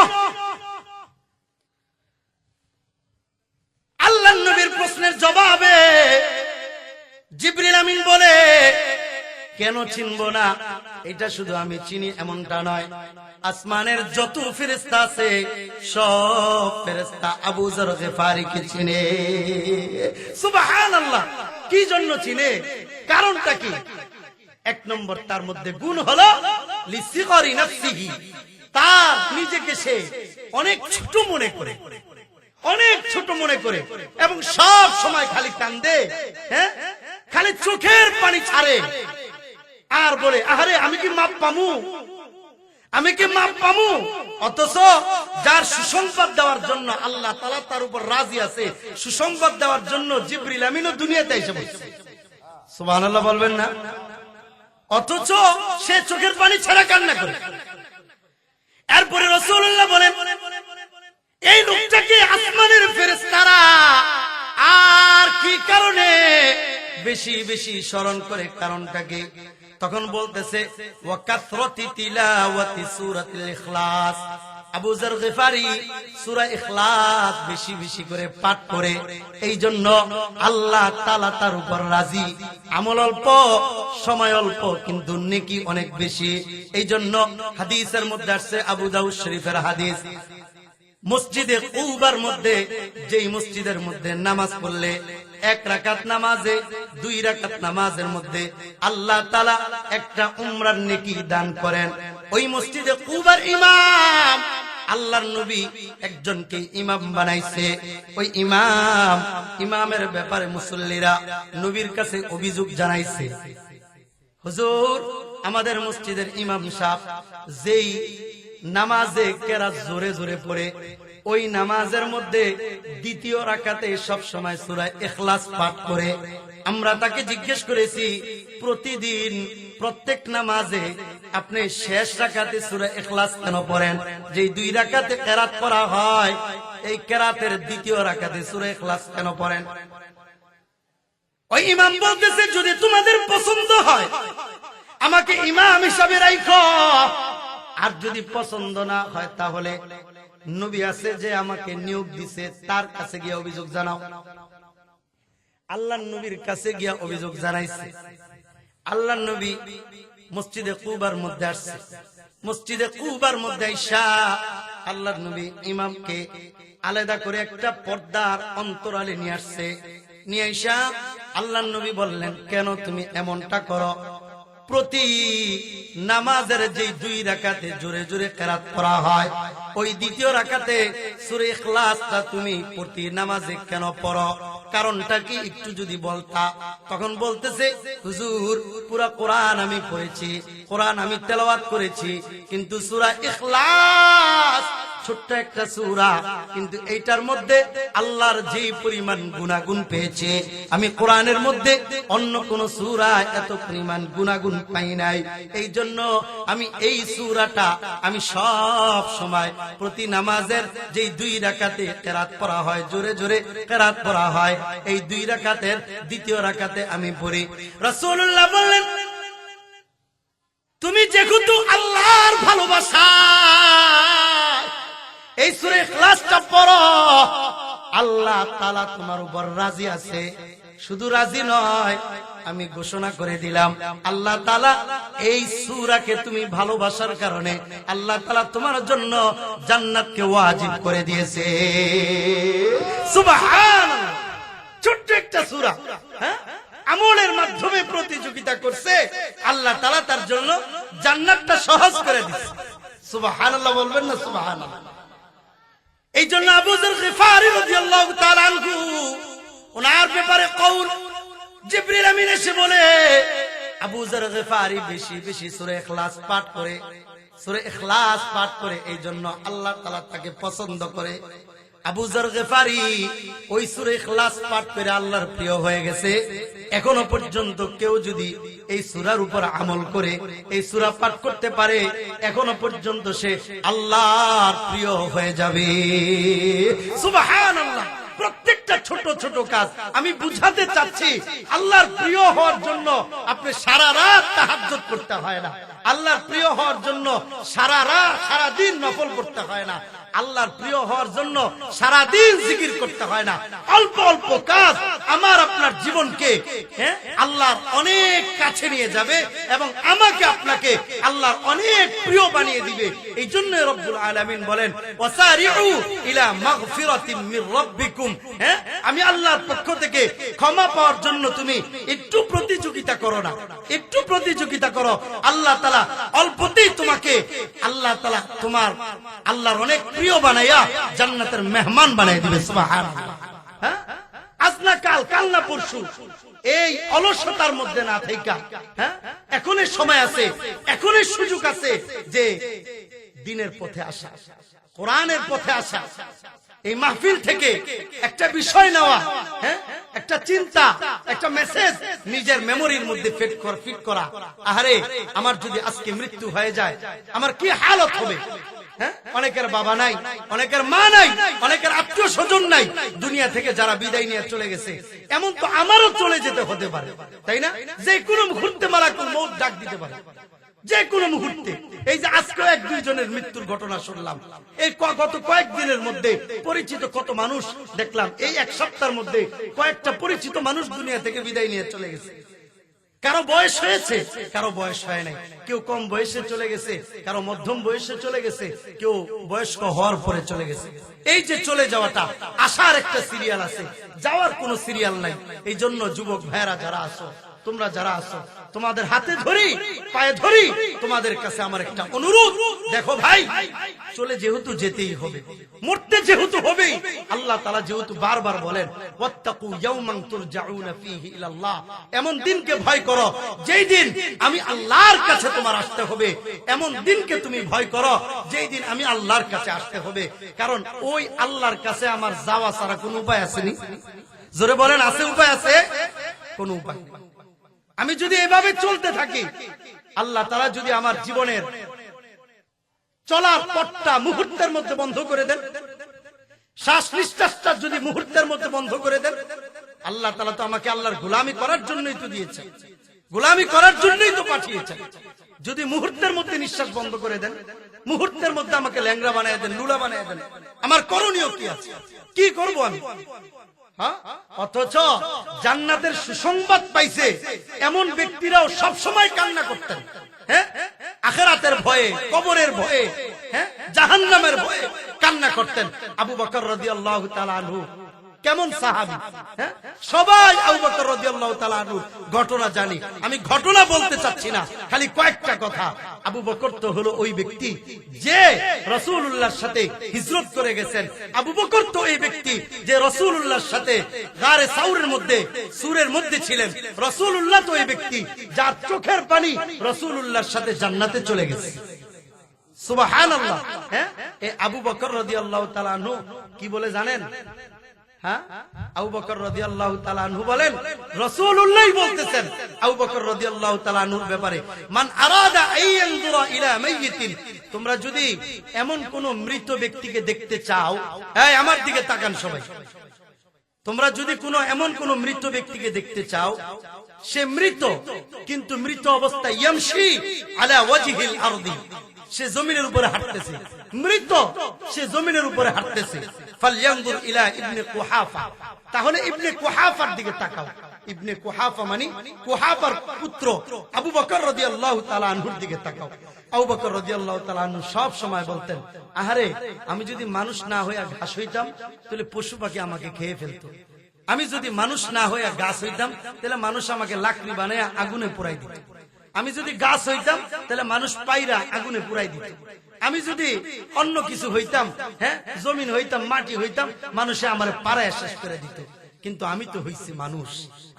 আল্লাহর নবীর প্রশ্নের জবাবে জিবরিল আমিন বলে, কেন চিনব না? এটা শুধু আমি চিনি এমনটা নয়, আসমানের যত ফেরেশতা আছে সব ফেরেশতা আবু যর গিফারিকে চিনে। সুবহানাল্লাহ। কি জন্য চিনে? কারণটা কি? এক নম্বর, তার মধ্যে গুণ হলো লিসিগরি নাফসিহি, তার নিজেকে সে অনেক ছোট মনে করে, অনেক ছোট মনে করে, এবং সব সময় খালি কান্দে, হ্যাঁ, খালি চোখের পানি ছাড়ে আর বলে, আরে আমি কি মাপ পামু, আমি কি মাপ পামু? অথচ যার সুসংবাদ দেওয়ার জন্য আল্লাহ তাআলা তার উপর রাজি আছে, সুসংবাদ দেওয়ার জন্য জিবরিল আমিনও দুনিয়াতে এসে বসে। সুবহানাল্লাহ বলবেন না? অথচ সে চোখের পানি ছাড়া কান্না করে। এরপরে রাসূলুল্লাহ বলেন, এই লোকটাকে আসমানের ফেরেশতারা আর কি কারণে বেশি বেশি স্মরণ করে? কারণটা কি? তখন বলতেছে, ওয়া কাসরাতি তিলাওয়াতি সূরাতুল ইখলাস। আবু যর গিফারি সূরা ইখলাস বেশি বেশি করে পাঠ করে, এই জন্য আল্লাহ তাআলা তার উপর রাজি। আমল অল্প, সময় অল্প, কিন্তু নেকি অনেক বেশি। এই জন্য হাদিসের মধ্যে আসছে, আবু দাউদ শরীফের হাদিস, মসজিদে কুবার মধ্যে, যেই মসজিদের মধ্যে নামাজ পড়লে এক রাকাত নামাজে, দুই রাকাত নামাজের মধ্যে আল্লাহ তাআলা একটা উমরার নেকি দান করেন। ওই মসজিদে কুবার ইমাম আল্লাহর নবী একজনকে ইমাম বানাইছে। ওই ইমামের ব্যাপারে মুসল্লিরা নবীর কাছে অভিযোগ জানাইছে, হুজুর, আমাদের মসজিদের ইমাম সাহেব যেই নামাজে কেরাত জোরে জোরে পড়ে, ওই নামাজের মধ্যে দ্বিতীয় রাকাতে সব সময় সূরা ইখলাস পাঠ করে। আমরা তাকে জিজ্ঞেস করেছি, প্রতিদিন প্রত্যেক নামাজে আপনি শেষ রাকাতে সূরা ইখলাস কেন পড়েন? যে দুই রাকাতে কেরাত পড়া হয়, এই কেরাতের দ্বিতীয় রাকাতে সূরা ইখলাস কেন পড়েন? ওই ইমাম বলতেছে, যদি তোমাদের পছন্দ হয় আমাকে ইমাম হিসাবে রাখো, আর যদি পছন্দ না হয় তাহলে নবী আছে যে আমাকে নিয়োগ দিছে, তার কাছে গিয়ে অভিযোগ জানাও। আল্লাহর নবীর কাছে গিয়া অভিযোগ জানাইছে। আল্লাহর নবী মসজিদে কুবার মধ্যে আসছে। মসজিদে কুবার মধ্যে আইসা আল্লাহর নবী ইমামকে আলাদা করে একটা পর্দার অন্তরালে নিয়ে আসছে। নিয়ে আইসা আল্লাহর নবী বললেন, কেন তুমি এমনটা করো? প্রতি নামাজের যে দুই রাকাতে জোরে জোরে কেরাত পড়া হয়, ওই দ্বিতীয় রাকাতে সূরা ইখলাসটা তুমি প্রতি নামাজে কেন পড়ো? কারণটা কি একটু যদি বলতা? তখন বলতেছে, হুজুর, পুরা কোরআন আমি পড়েছি, কোরআন আমি তেলাওয়াত করেছি, কিন্তু সূরা ইখলাস ছোট্ট একটা সূরা, কিন্তু এইটার মধ্যে আল্লাহর যে পরিমাণ গুনাগুণ পেয়েছে, আমি কোরআনের মধ্যে অন্য কোন সূরা এত পরিমাণ গুনাগুণ পাই নাই। এই জন্য আমি এই সূরাটা আমি সব সময় প্রতি নামাজের যে দুই রাকাতে কেরাত পড়া হয়, জোরে জোরে কেরাত পড়া হয়, এই দুই রাকাতের দ্বিতীয় রাকাতে আমি পড়ি। রাসূলুল্লাহ বললেন, তুমি যেহেতু আল্লাহর ভালোবাসা এই সূরা ইখলাসটা পড়ো, আল্লাহ তাআলা তোমার উপর রাজি আছে। শুধু রাজি নয়, আমি ঘোষণা করে দিলাম আল্লাহ তাআলা এই সূরাকে তুমি ভালোবাসার কারণে আল্লাহ তাআলা তোমার জন্য জান্নাতকে ওয়াজিব করে দিয়েছে। সুবহানাল্লাহ। ছোট্ট একটা সূরা, হ্যাঁ, আমলের মাধ্যমে প্রতিযোগিতা করছে, আল্লাহ তাআলা তার জন্য জান্নাতটা সহজ করে দিয়েছে। সুবহানাল্লাহ বলবেন না? সুবহানাল্লাহ। এই জন্য আবু যর গিফারী রাদিয়াল্লাহু তাআলা আনহু ওনার ব্যাপারে কওল জিবরিল আমিন এসে বলে, আবু যর গিফারী বেশি বেশি সূরা ইখলাস পাঠ করে, সূরা ইখলাস পাঠ করে, এই জন্য আল্লাহ তাআলা তাকে পছন্দ করে। আবু যর গিফারী ওই সূরা ইখলাস পাঠ করে আল্লাহর প্রিয় হয়ে গেছে। এখনো পর্যন্ত কেউ যদি এই সূরার উপর আমল করে, এই সূরা পাঠ করতে পারে, এখনো পর্যন্ত সে আল্লাহর প্রিয় হয়ে যাবে। সুবহানাল্লাহ। প্রত্যেকটা ছোট ছোট কাজ আমি বুঝাতে চাচ্ছি, আল্লাহর প্রিয় হওয়ার জন্য আপনি সারা রাত তাহাজ্জুদ করতে হয় না, আল্লাহর প্রিয় হওয়ার জন্য সারা রাত সারা দিন নফল পড়তে হয় না, আল্লাহর প্রিয় হওয়ার জন্য সারা দিন জিকির করতে হয় না। অল্প অল্প কাজ আমার আপনার জীবনকে আল্লাহর অনেক কাছে নিয়ে যাবে এবং আমাকে আপনাকে আল্লাহর অনেক প্রিয় বানিয়ে দিবে। এই জন্য রব্বুল আলামিন বলেন, ওয়াসারিউ ইলা মাগফিরাতিন মির রাব্বিকুম। আমি আল্লাহর পক্ষ থেকে ক্ষমা পাওয়ার জন্য তুমি একটু প্রতিযোগিতা করো না, একটু প্রতিযোগিতা করো। আল্লাহ তাআলা অল্পতেই তোমাকে আল্লাহ তাআলা তোমার আল্লাহর অনেক প্রিয় বানাইয়া জান্নাতের মেহমান বানাই দিবে। সুবহানাল্লাহ। হ্যাঁ, আজ না কাল, কাল না পরশু, এই অলসতার মধ্যে না থাইকা, হ্যাঁ, এখনই সময় আছে, এখনই সুযোগ আছে যে দ্বীনের পথে আসা, কোরআনের পথে আসা, এই মাহফিল থেকে একটা বিষয় নেওয়া, হ্যাঁ, একটা চিন্তা, একটা মেসেজ নিজের মেমোরির মধ্যে ফিট করা। আহারে, আমার যদি আজকে মৃত্যু হয়ে যায় আমার কি হালত হবে? হ্যাঁ, অনেকের বাবা নাই, অনেকের মা নাই, অনেকের আত্মীয় স্বজন নাই, দুনিয়া থেকে যারা বিদায় নিয়ে চলে গেছে, এমন তো আমারও চলে যেতে হতে পারে, তাই না? যে কোনো মুহূর্তে মালাকুল মউত ডাক দিতে পারে, যে কোনো মুহূর্তে। এই যে আজকে এক দুইজনের মৃত্যুর ঘটনা শুনলাম, এই গত কয়েকদিনের মধ্যে পরিচিত কত মানুষ দেখলাম, এই এক সপ্তাহের মধ্যে কয়েকটা পরিচিত মানুষ দুনিয়া থেকে বিদায় নিয়ে চলে গেছে। কারো বয়স হয়েছে, কারো বয়স হয় নাই, কেউ কম বয়সে চলে গেছে, কারো মধ্যম বয়সে চলে গেছে, কেউ বয়স্ক হওয়ার পরে চলে গেছে। এই যে চলে যাওয়াটা, আসার একটা সিরিয়াল আছে, যাওয়ার কোনো সিরিয়াল নাই। এই জন্য যুবক ভাইরা যারা আসো, তোমরা যারা আসো, তোমাদের হাতে ধরি, পায়ে ধরি, তোমাদের কাছে আমার একটা অনুরোধ, দেখো ভাই, চলে যেহেতু যেতেই হবে, মরতে যেহেতু হবেই, আল্লাহ তাআলা যেহেতু বারবার বলেন, ওয়াত্তাকু ইয়াওমান তুরজাউনা ফীহি ইলাল্লাহ, এমন দিনকে ভয় করো যেই দিন আমি আল্লাহর কাছে তোমার আসতে হবে, এমন দিনকে তুমি ভয় করো যেই দিন আমি আল্লাহর কাছে আসতে হবে। কারণ ওই আল্লাহর কাছে আমার যাওয়া ছাড়া কোনো উপায় আসেনি। জোরে বলেন, আছে উপায়? আছে কোনো উপায়? আমি যদি এভাবে চলতে থাকি, আল্লাহ তাআলা যদি আমার জীবনের চলার পথটা মুহূর্তের মধ্যে বন্ধ করে দেন, শ্বাস নিঃশ্বাসটা যদি মুহূর্তের মধ্যে বন্ধ করে দেন, আল্লাহ তাআলা তো আমাকে আল্লাহর গোলামি করার জন্যই তো দিয়েছেন, গোলামি করার জন্যই তো পাঠিয়েছেন। যদি মুহূর্তের মধ্যে নিঃশ্বাস বন্ধ করে দেন, মুহূর্তের মধ্যে আমাকে ল্যাংড়া বানায় দেন, লুলা বানায় দেন, আমার করণীয় কি আছে? কি করব আমি? অথচ জান্নাতের সুসংবাদ পাইছে এমন ব্যক্তিরাও সব সময় কান্না করতেন, হ্যাঁ, আখিরাতের ভয়ে, কবরের ভয়ে, হ্যাঁ, জাহান্নামের ভয়ে কান্না করতেন। আবু বকর রাদিয়াল্লাহু তাআলা আনহু কেমন সাহাবী, হ্যাঁ, সবাই আবু বকর রাদিয়াল্লাহু তাআলা আনহু ঘটনা জানি, আমি ঘটনা বলতে চাচ্ছি না, খালি কয়েকটা কথা। আবু বকর তো হলো ওই ব্যক্তি যে রাসূলুল্লাহর সাথে হিজরত করে গেছেন। আবু বকর তো এই ব্যক্তি যে রাসূলুল্লাহর সাথে গারে সাউরের মধ্যে, সূরের মধ্যে ছিলেন। রাসূলুল্লাহ তো এই ব্যক্তি যার চোখের পানি রাসূলুল্লাহর সাথে জান্নাতে চলে গেছে। সুবহানাল্লাহ। হ্যাঁ, এই আবু বকর রাদিয়াল্লাহু তাআলা আনহু কি বলে জানেন? হ্যাঁ, আবু বকর রাদিয়াল্লাহু তাআলা আনহু বলেন, রাসূলুল্লাহ বলতেছেন আবু বকর রাদিয়াল্লাহু তাআলা আনহুর ব্যাপারে, মান আরাদা আইয়ানজুরা ইলা মাইয়িতিন, তোমরা যদি এমন কোন মৃত ব্যক্তিকে দেখতে চাও, এই আমার দিকে তাকান সবাই, তোমরা যদি এমন কোন মৃত ব্যক্তিকে দেখতে চাও, সে মৃত কিন্তু মৃত অবস্থায় ইয়ামশি আলা ওয়াজহিল আরদি, সে জমিনের উপরে হাঁটতেছে, মৃত সে জমিনের উপরে হাঁটতেছে, ফালয়ানজুর ইলা ইবনে কুহাফা, তাহলে ইবনে কুহাফার দিকে তাকাও। ইবনে কুহাফা মানে কুহাফার পুত্র আবু বকর রাদিয়াল্লাহু তাআলা আনহুর দিকে তাকাও। আবু বকর রাদিয়াল্লাহু তাআলা আনহু সব সময় বলতেন, আহারে আমি যদি মানুষ না হইয়া ঘাস হইতাম তাহলে পশু পাখি আমাকে খেয়ে ফেলতো। আমি যদি মানুষ না হইয়া গাছ হইতাম তাহলে মানুষ আমাকে লাকড়ি বানায় আগুনে পুরাই দিত। আমি যদি গাছ হইতাম তাহলে মানুষ পাইরা আগুনে পুরাই দিত। আমি যদি অন্য কিছু হইতাম, হ্যাঁ জমিন হইতাম, মাটি হইতাম, মানুষে আমার পাড়ায় শেষ করে দিত। কিন্তু আমি তো হইছি মানুষ,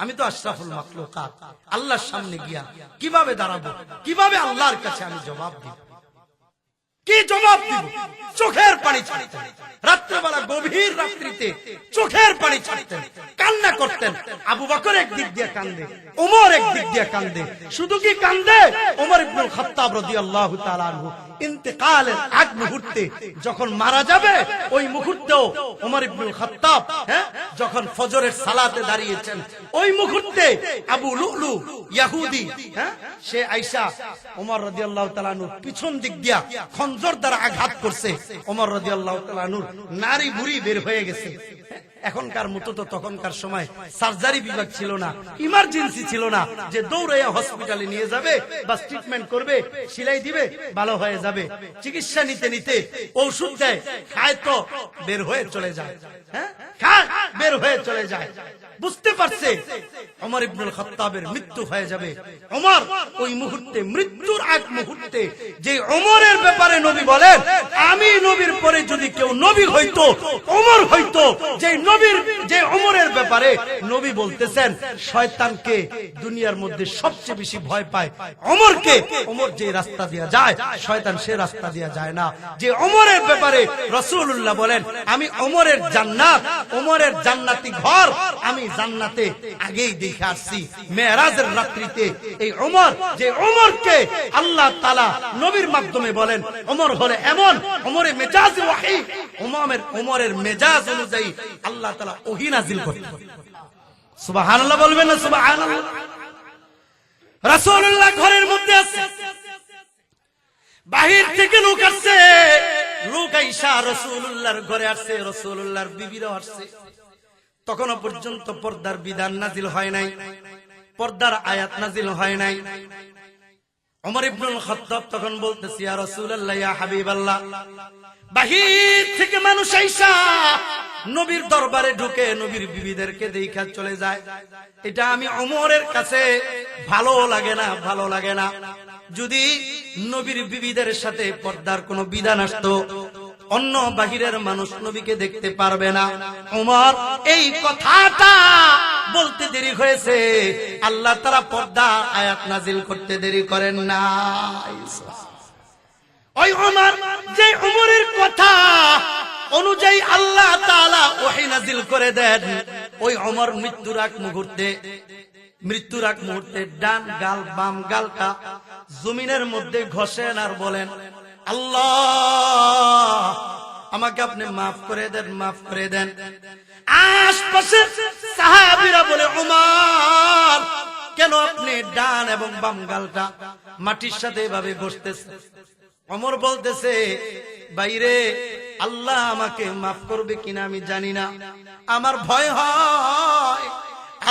আমি তো আশরাফুল মাখলুকাত। আল্লাহর সামনে গিয়া কিভাবে দাঁড়াবো, কিভাবে আল্লাহর কাছে আমি জবাব দিব, কি জবাব দিব? চোখের পানি ছাড়তেন, রাত্রেবেলা গভীর রাত্রিতে চোখের পানি ছাড়তেন, কান্না করতেন। আবু বকর একদিক দিয়ে কান্দে, ওমর একদিক দিয়ে কান্দে। শুধু কি কান্দে, ওমর ইবনুল খাত্তাব রাদিয়াল্লাহু তাআলা আনহু ইন্তেকালের আগ মুহূর্তে যখন মারা যাবে, ওই মুহূর্তেও ওমর ইবনুল খাত্তাব যখন ফজরের সালাতে দাঁড়িয়েছেন, ওই মুহূর্তে আবু লুলু ইহুদি সে আয়েশা ওমর রাদিয়াল্লাহু তাআলা আনহুর পিছন দিক দিয়া খঞ্জর দ্বারা আঘাত করছে। ওমর রাদিয়াল্লাহু তাআলা আনহুর নারী বুড়ি বের হয়ে গেছে। এখনকার মতো তো তখনকার সময় সার্জারি বিভাগ ছিল না, ইমার্জেন্সি ছিল না যে দৌড়াইয়া হসপিটালে নিয়ে যাবে, বাস ট্রিটমেন্ট করবে, সেলাই দিবে, ভালো হয়ে যাবে। চিকিৎসা নিতে নিতে ঔষধ দেয়, খায় তো বের হয়ে চলে যায়, খায় বের হয়ে চলে যায়। বুঝতে পারছে ওমর ইবনুল খাত্তাবের মৃত্যু হয়ে যাবে। ওমর ওই মুহূর্তে, মৃত্যুর আগ মুহূর্তে, যে ওমরের ব্যাপারে নবী বলেন, আমি নবীর পরে যদি কেউ নবী হইতো ওমর হইতো, যে নবীর, যে ওমরের ব্যাপারে নবী বলতেছেন শয়তানকে দুনিয়ার মধ্যে সবচেয়ে বেশি ভয় পায় ওমরকে। ওমর যে রাস্তা দিয়া যায়, শয়তান সে রাস্তা দিয়া যায় না। যে ওমরের ব্যাপারে রাসূলুল্লাহ বলেন, আমি ওমরের জান্নাত, ওমরের জান্নাতি ঘর আমি জান্নাতে আগেই দেখে আসছি মেরাজের রাত্রিতে। এই ওমর, যে ওমরকে আল্লাহ তাআলা নবীর মাধ্যমে বলেন ওমর হলে এমন, ওমরের মেজাজ ওহী, ওমরের মেজাজ অনুযায়ী আল্লাহ তাআলা ওহী নাযিল করতেন। সুবহানাল্লাহ বলবেন না? সুবহানাল্লাহ। রাসূলুল্লাহ ঘরের মধ্যে আছে, বাহির থেকে লোক আসছে, লোক আইসা রাসূলুল্লাহর ঘরে আসছে, রাসূলুল্লাহর বিবিরাও আসছে। তখনও পর্যন্ত পর্দার বিধান নাজিল হয় নাই, পর্দার আয়াত নাজিল হয় নাই। ওমর ইবনুল খাত্তাব তখন বলতেছে, ইয়া রাসূলুল্লাহ, ইয়া হাবিবাল্লাহ, বাহির থেকে মানুষ আইসা নবীর দরবারে ঢুকে নবীর বিবিদেরকে দেখা চলে যায়। এটা আমি ওমরের কাছে ভালো লাগে না, ভালো লাগে না। যদি নবীর বিবিদের সাথে পর্দার কোনো বিধান আসতো, অন্য বাহিরের মানুষ নবীকে দেখতে পারবে না। ওমর এই কথাটা বলতে দেরি হয়েছে, আল্লাহ তাআলা পর্দা আয়াত নাজিল করতে দেরি করেন না। ওই ওমর, যে ওমরের কথা অনুযায়ী আল্লাহ তাআলা ওহী নাজিল করে দেন, ওই ওমর মৃত্যুর আগ মুহূর্তে ডান গাল বাম গালটা জমিনের মধ্যে ঘষেন আর বলেন, আল্লাহ আমাকে আপনি মাফ করে দেন, মাফ করে দেন। আশপাশে সাহাবীরা বলে, ওমর কেন আপনি ডান এবং বাম গালটা মাটির সাথে এভাবে ঘষতেছেন? ওমর বলতেছে, বাইরে আল্লাহ আমাকে মাফ করবে কিনা আমি জানি না, আমার ভয় হয়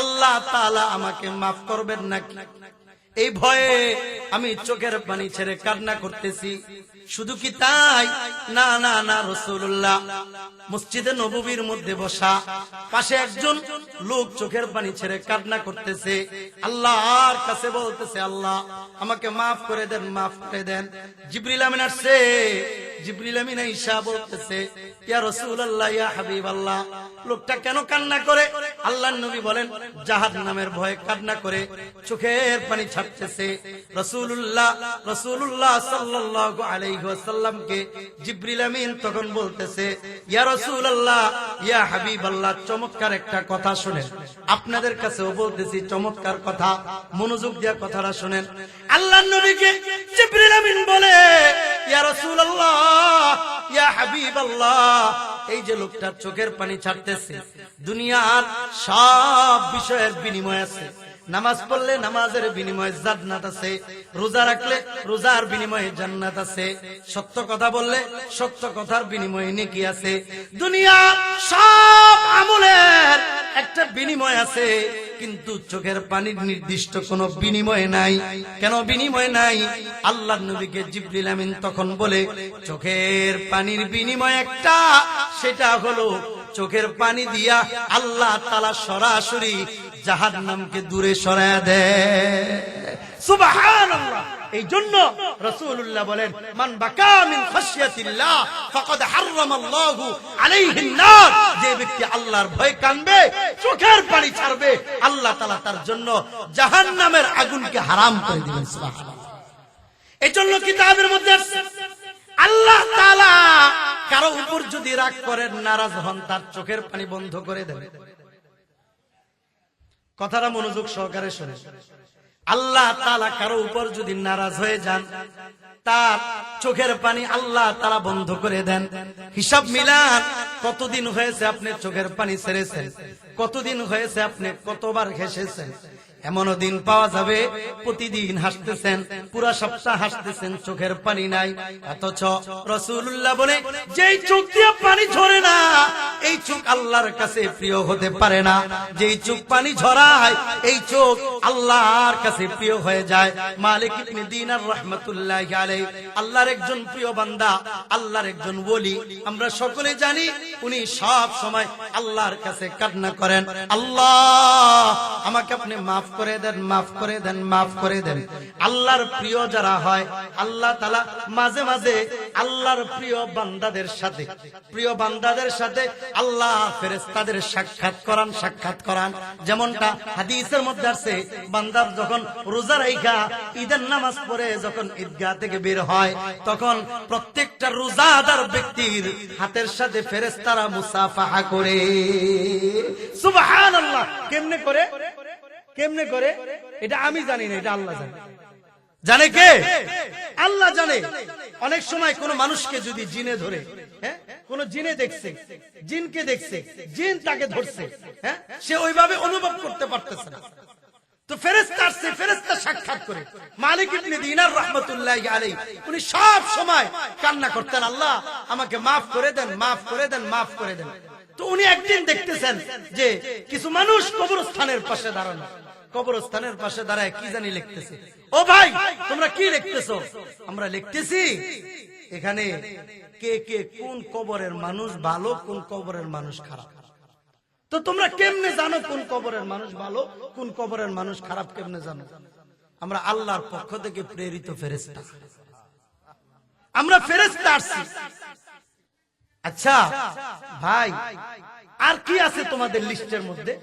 আল্লাহ তাআলা আমাকে মাফ করবেন নাকি। এই ভয়ে আমি চোখের পানি ছেড়ে কান্না করতেছি। শুধু কি তাই? না না না, রাসূলুল্লাহ মসজিদে নববীর মধ্যে বসা, পাশে একজন লোক চোখের পানি ছেড়ে কান্না করতেছে, আল্লাহর কাছে বলতেছে, আল্লাহ আমাকে মাফ করে দেন, মাফ করে দেন। জিবরিল আমিন আসছে, জিবরিল আমিন আয়েশা বলতেছে, ইয়া রাসূলুল্লাহ, ইয়া হাবিবাল্লাহ, লোকটা কেন কান্না করে? আল্লাহর নবী বলেন, জাহান্নামের ভয়ে কান্না করে, চোখের পানি ছাড়তেছে। রাসূলুল্লাহ সাল্লাল্লাহু আলাইহি ওয়াসাল্লামকে জিবরিল আমিন তখন বলতেছে, ইয়া রাসূলুল্লাহ, ইয়া হাবিবাল্লাহ, চমৎকার একটা কথা শুনেন। আপনাদের কাছেও বলতেছি চমৎকার কথা, মনোযোগ দিয়ে কথাটা শুনেন। আল্লাহর নবীকে জিবরিল আমিন বলে, ইয়া রাসূলুল্লাহ, ইয়া হাবিবাল্লাহ, এই যে লোকটা চোখের পানি ছাড়তেছে, দুনিয়ার সব বিষয়ের বিনিময় আছে। নামাজ পড়লে নামাজের বিনিময়ে জান্নাত আছে, রোজা রাখলে রোজার বিনিময়ে জান্নাত আছে, সত্য কথা বললে সত্য কথার বিনিময়ে নেকি আছে। দুনিয়া সব আমলের একটা বিনিময় আছে। কিন্তু চোখের পানির নির্দিষ্ট কোনো বিনিময় নাই। কেন বিনিময় নাই? আল্লাহর নবীকে জিবরিল আমিন তখন বলে, চোখের পানির বিনিময় একটা, সেটা হলো চোখের পানি দিয়া আল্লাহ তাআলা সরাসরি জাহান্নামকে দূরে সরায়া দেয়। সুবহানাল্লাহ। এই জন্য রাসূলুল্লাহ বলেন, মান বাকা মিন খাশিয়াতিল্লাহ ফাকাদ হারামাল্লাহু আলাইহিন নার। যে ব্যক্তি আল্লাহর ভয় কাঁদবে, চোখের পানি ছাড়বে, আল্লাহ তাআলা তার জন্য জাহান্নামের আগুনকে হারাম করে দিবেন। সুবহানাল্লাহ। এই জন্য কিতাবের মধ্যে আল্লাহ তাআলা কারো উপর যদি রাগ করেন, নারাজ হন, তার চোখের পানি বন্ধ করে দেন। কথাটা মনোযোগ সহকারে শুনেন। আল্লাহ তাআলা কারো উপর যদি নারাজ হয়ে যান, তার চোখের পানি আল্লাহ তাআলা বন্ধ করে দেন। হিসাব মিলান, কতদিন হয়েছে আপনি চোখের পানি ছেড়েছেন, কতদিন হয়েছে আপনি কতবার হেসেছেন। এমনও দিন পাওয়া যাবে প্রতিদিন হাসতেছেন, পুরা সপ্তাহ হাসতেছেন, চোখের পানি নাই। অথচ রাসূলুল্লাহ বলে, যেই চোখ দিয়ে পানি ঝরে না, এই চোখ আল্লাহর কাছে প্রিয় হতে পারে না। যেই চোখ পানি ঝরায়, এই চোখ আল্লাহর কাছে প্রিয় হয়ে যায়। মালিক ইবনে দিনার রাহমাতুল্লাহি আলাইহি আল্লাহর একজন প্রিয় বান্দা, আল্লাহর একজন ওলি। আমরা সকলে জানি উনি সব সময় আল্লাহর কাছে কান্না করেন, আল্লাহ আমাকে আপনি মাফ করে দেন, মাফ করে দেন, মাফ করে দেন। আল্লাহর প্রিয় যারা হয়, আল্লাহ তাআলা মাঝে মাঝে আল্লাহর প্রিয় বান্দাদের সাথে আল্লাহ ফেরেশতাদের সাক্ষাৎ করান। যেমনটা হাদিসের মধ্যে আছে, বান্দার যখন রোজা রাখা ঈদের নামাজ পড়ে যখন ঈদগাহ থেকে বের হয়, তখন প্রত্যেকটা রোজাদার ব্যক্তির হাতের সাথে ফেরেশতারা মুসাফাহা করে। সুবহানাল্লাহ। কেমনে করে? কেমনে করে এটা আমি জানি না, এটা আল্লাহ জানে। জানে কে? আল্লাহ জানে। অনেক সময় কোন মানুষকে যদি জিনে ধরে, কোন জিনে দেখছে, জিনকে দেখছে, জিন তাকে ধরছে, সে ওইভাবে অনুভব করতে পারতেছে না, তো ফেরেশতা আসছে, ফেরেশতা সাক্ষাৎ করে। মালিক ইবনে দিনার রাহমাতুল্লাহি আলাইহি উনি সব সময় কান্না করতেন, আল্লাহ আমাকে মাফ করে দেন, মাফ করে দেন, মাফ করে দেন। তো উনি একদিন দেখতেছেন যে কিছু মানুষ কবরস্থানের পাশে দাঁড়ানো, কবরস্থানের পাশে দাঁড়ায় কি জানি লিখতেছে। ও ভাই, তোমরা কি লিখতেছো? আমরা লিখতেছি এখানে কে কে কোন কবরের মানুষ ভালো, কোন কবরের মানুষ খারাপ। তো তোমরা কেমনে জানো কোন কবরের মানুষ ভালো, কোন কবরের মানুষ খারাপ? কেমনে জানো? আমরা আল্লাহর পক্ষ থেকে প্রেরিত ফেরেশতা, আমরা ফেরেশতা আসছি। আচ্ছা ভাই, আর কি আছে তোমাদের লিস্টের মধ্যে?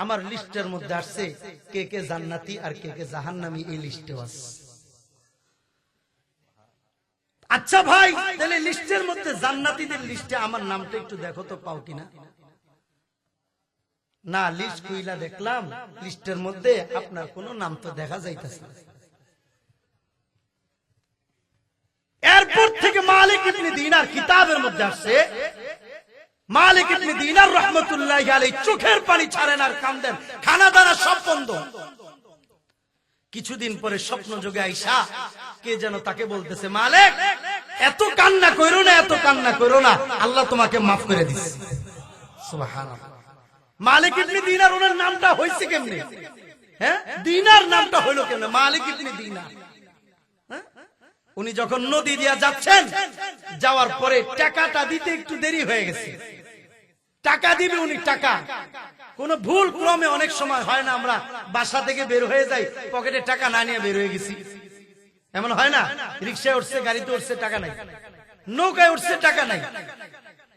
আমার লিস্টের মধ্যে আসছে কে কে জান্নাতি আর কে কে জাহান্নামী, এই লিস্টেও আছে। আচ্ছা ভাই, তাহলে লিস্টের মধ্যে জান্নাতীদের লিস্টে আমার নামটা একটু দেখো তো, পাও কিনা? না, লিস্ট কইলা দেখলাম, লিস্টের মধ্যে আপনার কোনো নাম তো দেখা যাইতেছে না। এরপর থেকে মালিক ইবনে দিনার কিতাবের মধ্যে আসছে, মালিক ইবনে দিনার রাহমাতুল্লাহি আলাইহি চোখের পানি ছাড়েন আর কাঁদেন, খানা দানা সব বন্ধ। কিছুদিন পরে স্বপ্ন যোগে আইসা কে যেন তাকে বলতেছে, মালিক এত কান্না কইরো না, এত কান্না কইরো না, আল্লাহ তোমাকে মাফ করে দিয়েছে। সুবহানাল্লাহ। মালিক ইবনে দিনার, ওনার নামটা হইছে কেমনে? দিনার নামটা হইলো কেমনে? মালিক ইবনে দিনার। উনি যখন নদী দিয়া যাচ্ছেন, যাওয়ার পরে টাকাটা দিতে একটু দেরি হয়ে গেছে। টাকা দিবে উনি, টাকা কোন ভুল ক্রমে অনেক সময় হয় না, আমরা বাসা থেকে বের হয়ে যাই, পকেটে টাকা না নিয়ে বের হয়ে গেছি, এমন হয় না? রিক্সায় উঠছে, গাড়িতে উঠছে, টাকা নাই, নৌকায় উঠছে, টাকা নাই,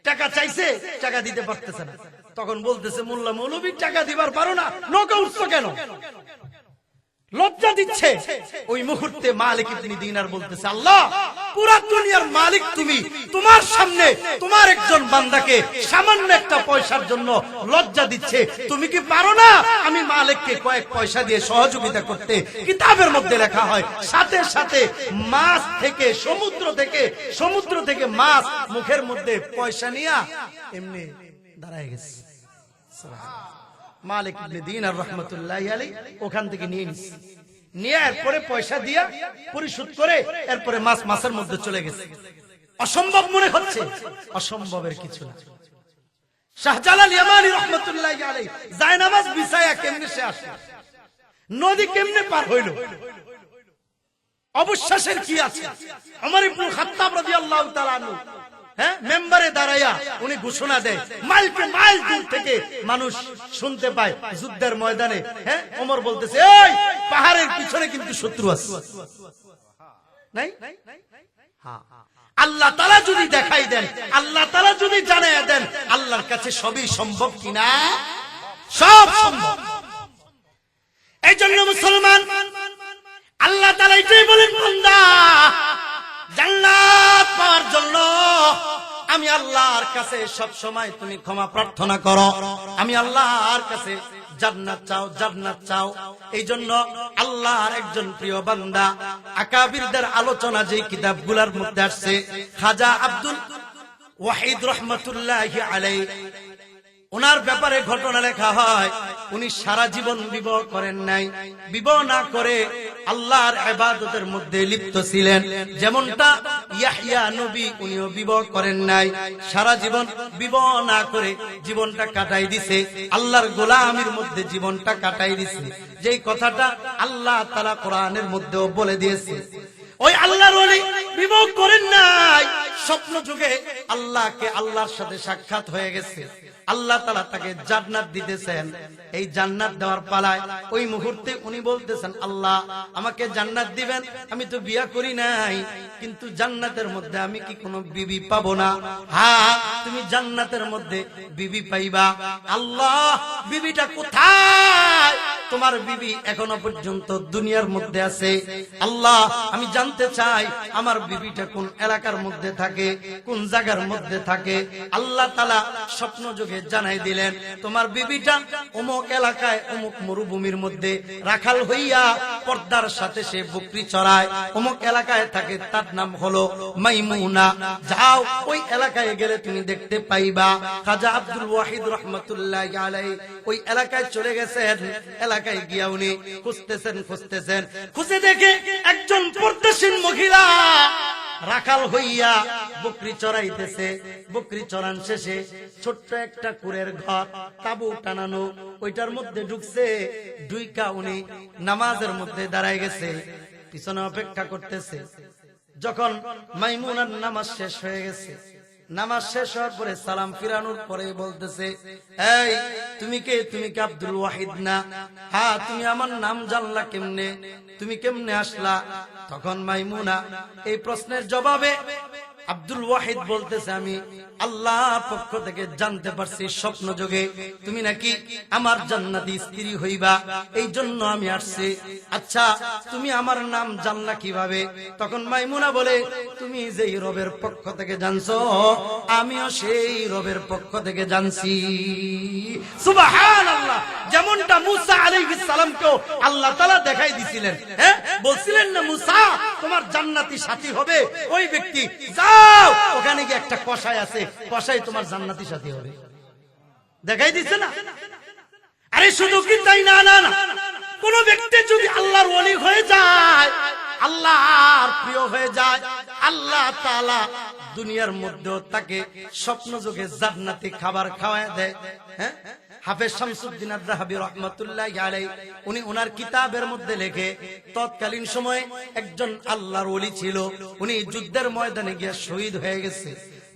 টাকা চাইছে, টাকা দিতে পারতেছে না। তখন বলতেছে, মোল্লা মৌলবী টাকা দিবার পারো না, নৌকা উঠছো কেন? লজ্জা দিচ্ছে। ওই মুহূর্তে মালিক ইবনে দিনার বলতেছে, আল্লাহ পুরা দুনিয়ার মালিক তুমি, তোমার সামনে তোমার একজন বান্দাকে সামান্য একটা পয়সার জন্য লজ্জা দিচ্ছে, তুমি কি পারো না আমি মালিককে কয়েক পয়সা দিয়ে সহযোগিতা করতে? কিতাবের মধ্যে লেখা হয়, সাথে সাথে মাছ থেকে, সমুদ্র থেকে মাছ মুখের মধ্যে পয়সা নিয়া এমনি দাঁড়ায় গেছে। মালিক ইবনে দিনার রাহমাতুল্লাহি আলাইহি ওখান থেকে নিয়ে নিছে, নিয়ে এরপরে পয়সা দিয়া পরিশোধ করে এরপরে মাছের মধ্যে চলে গেছে। অসম্ভব মনে হচ্ছে, অসম্ভবের কিছু না। শাহজালাল ইয়ামানি রাহমাতুল্লাহি আলাইহি জায়নামাজ বিছায়া কেমনে সে আসে, নদী কেমনে পার হইল, অবিশ্বাসের কি আছে? ওমর ইবনে খাত্তাব রাদিয়াল্লাহু তাআলা আনহু মেম্বারে দাঁড়াইয়া উনি ঘোষণা দেয়, মাইলকে মাইল দূর থেকে মানুষ শুনতে পায় যুদ্ধের ময়দানে। ওমর বলতেছে, এই পাহাড়ের পিছনে কিন্তু শত্রু আছে। নাই? আল্লাহ তাআলা যদি দেখাই দেন, আল্লাহ তাআলা যদি জানায় দেন, আল্লাহর কাছে সবই সম্ভব কিনা? সব সম্ভব। এই জন্য মুসলমান আল্লাহ তাআলা এটাই বলেন, বান্দা জান্নাত পাওয়ার জন্য আমি আল্লাহর কাছে সব সময় তুমি ক্ষমা প্রার্থনা করো, আমি আল্লাহর কাছে জান্নাত চাও, জান্নাত চাও। এই জন্য আল্লাহর একজন প্রিয় বান্দা আকাবিরদের আলোচনা যে কিতাবগুলোর মধ্যে আসছে, খাজা আব্দুল ওয়াহিদ রাহমাতুল্লাহি আলাইহি, ওনার ব্যাপারে ঘটনা লেখা হয়, উনি সারা জীবন বিবাহ করেন নাই, বিবাহ না করে আল্লাহর ইবাদতের মধ্যে লিপ্ত ছিলেন। যেমনটা ইয়াহইয়া নবী, উনিও বিবাহ করেন নাই, সারা জীবন বিবাহ না করে জীবনটা কাটাই দিছে, আল্লাহর গোলামির মধ্যে জীবনটা কাটাই দিছে। যেই কথাটা আল্লাহ তাআলা কোরআনের মধ্যেও বলে দিয়েছে। ওই আল্লাহর ওলি বিবাহ করেন নাই, স্বপ্ন যুগে আল্লাহকে, আল্লাহর সাথে সাক্ষাৎ হয়ে গেছে, আল্লাহ তাআলা তাকে জান্নাত দিতেছেন। এই জান্নাত দেওয়ার পালায় ওই মুহূর্তে উনি বলতেছেন, আল্লাহ আমাকে জান্নাত দিবেন, আমি তো বিয়া করি নাই, কিন্তু জান্নাতের মধ্যে আমি কি কোনো বিবি পাবো না? হ্যাঁ, তুমি জান্নাতের মধ্যে বিবি পাইবা। আল্লাহ, বিবিটা কোথায়? তোমার বিবি এখনো পর্যন্ত দুনিয়ার মধ্যে আছে। আল্লাহ, আমি জানতে চাই আমার বিবিটা কোন এলাকার মধ্যে থাকে, কোন জায়গার মধ্যে থাকে। আল্লাহ তাআলা স্বপ্ন যোগে জানাই দিলেন, তোমার বিবিটা অমুক এলাকায়, অমুক মরুভূমির মধ্যে রাখাল হইয়া পর্দার সাথে সে বকরি চড়ায়, অমুক এলাকায় থাকে, তার নাম হলো মাইমুনা। যাও, ওই এলাকায় গেলে তুমি দেখতে পাইবা। খাজা আব্দুল ওয়াহিদ রাহমাতুল্লাহি আলাইহি ওই এলাকায় চলে গেছেন। এলাকায় গিয়া উনি খুঁজতেছেন, খুঁজে দেখে একজন পর্দাসীন মহিলা রাখাল হইয়া বকরি চড়াইতেছে। বকরি চড়ান শেষে ছোট্ট একটা কুড়ের ঘর, তাবু টানানো, ওইটার মধ্যে ঢুকছে। ঢুইকা উনি নামাজের মধ্যে দাঁড়ায় গেছে, পিছনে অপেক্ষা করতেছে। যখন মাইমুনার নামাজ শেষ হয়ে গেছে, নামাজ শেষ হওয়ার পরে সালাম ফিরানোর পরে বলতেছে, এই তুমি কে? তুমি কি আব্দুল ওয়াহিদ না? হ্যাঁ। তুমি আমার নাম জানলা কেমনে? তুমি কেমনে আসলা? তখন মাইমুনা এই প্রশ্নের জবাবে আব্দুল ওয়াহিদ বলতেছে, আমি আল্লাহর পক্ষ থেকে জানতে পারছি স্বপ্ন যোগে তুমি নাকি আমার জান্নাতি স্ত্রী হইবা, এই জন্য আমি আসছি। আচ্ছা, তুমি আমার নাম জানলা কিভাবে? তখন মাইমুনা বলে, তুমি যেই রবের পক্ষ থেকে জানছো, আমিও সেই রবের পক্ষ থেকে জানছি। সুবহানাল্লাহ। যেমনটা মুসা আলাইহিস সালামকেও আল্লাহ তাআলা দেখাই দিছিলেন, বলছিলেন না, মুসা তোমার জান্নাতি সাথী হবে ওই ব্যক্তি, যাও ওখানে গিয়ে একটা কসাই আছে, কসাই তোমার জান্নাতি সাথী হবে, দেখাই দিচ্ছে না? আরে শুধু কি তাই না, না না, কোন ব্যক্তি যদি আল্লাহর ওলি হয়ে যায়, আল্লাহর প্রিয় হয়ে যায়, আল্লাহ তাআলা দুনিয়ার মধ্যেও তাকে স্বপ্ন যোগে জান্নাতি খাবার খাওয়ায় দেয়। হাফেজ শামসুদ্দিন আদ-দাহাবী রাহমাতুল্লাহি আলাইহি উনি ওনার কিতাবের মধ্যে লেখে, তৎকালীন সময়ে একজন আল্লাহর ওলি ছিল, উনি যুদ্ধের ময়দানে গিয়ে শহীদ হয়ে গেছে।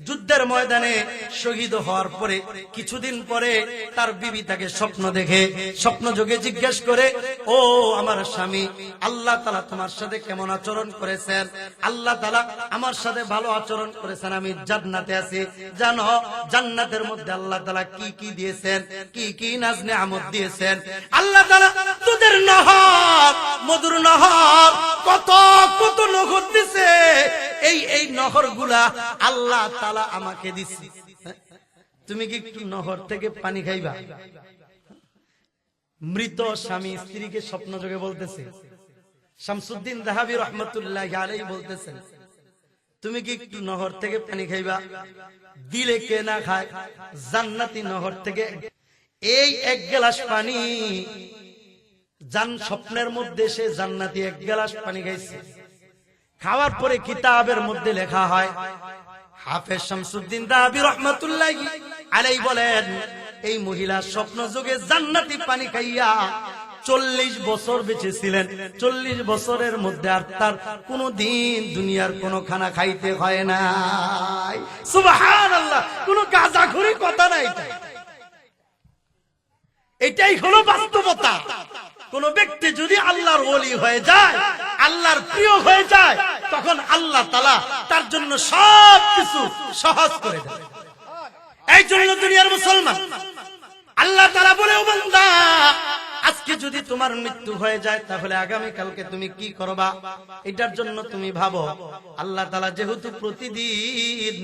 যুদ্ধের ময়দানে শহীদ হওয়ার পরে কিছুদিন পরে তার বিবি তাকে স্বপ্ন দেখে, স্বপ্ন যোগে জিজ্ঞেস করে, ও আমার স্বামী, আল্লাহ তাআলা তোমার সাথে কেমন আচরণ করেছেন? আল্লাহ তাআলা আমার সাথে ভালো আচরণ করেছেন, আমি জান্নাতে আছি। জানো জান্নাতের মধ্যে আল্লাহ তাআলা কি কি দিয়েছেন, কি কি নাজ নেয়ামত দিয়েছেন? আল্লাহ তাআলা দুধের নহর, মধুর নহর, কত কত নহর দিয়েছে। এই নহর গুলা আল্লাহ তাআলা আমাকে দিছে। তুমি কি একটু নহর থেকে পানি খাইবা? মৃত স্বামী স্ত্রীকে স্বপ্ন যোগে বলতেছে। শামসুদ্দিন দাহাবী রাহমাতুল্লাহি আলাইহি বলতেছেন, তুমি কি একটু নহর থেকে পানি খাইবা? দিলে কে না খায়? জান্নাতি নহর থেকে এই এক গ্লাস পানি, স্বপ্নের মধ্যে সে জান্নাতি এক গ্লাস পানি খাইছে। খাওয়ার পরে কিতাবের মধ্যে লেখা হয়, হাফেজ শামসুদ্দিন দাহাবী রাহমাতুল্লাহি আলাইহি বলেন, এই মহিলা স্বপ্ন যুগে জান্নাতি পানি খাইয়া 40 বছর বেঁচে ছিলেন। 40 বছরের মধ্যে আর তার কোনদিন দুনিয়ার কোনো খানা খাইতে হয় নাই। সুবহানাল্লাহ, কোনো গাঁজাখুরি কথা নাই। এটাই হলো বাস্তবতা। কোন ব্যক্তি যদি আল্লাহর ওলি হয়ে যায়, আল্লাহর প্রিয় হয়ে যায়, তখন আল্লাহ তাআলা তার জন্য সবকিছু সহজ করে দেয়। এই জন্য দুনিয়ার মুসলমান, আল্লাহ তাআলা বলে, ও বান্দা, আজকে যদি তোমার মৃত্যু হয়ে যায় তাহলে আগামী কালকে তুমি কি করবা, এটার জন্য তুমি ভাবো। আল্লাহ তাআলা যেহেতু প্রতিদিন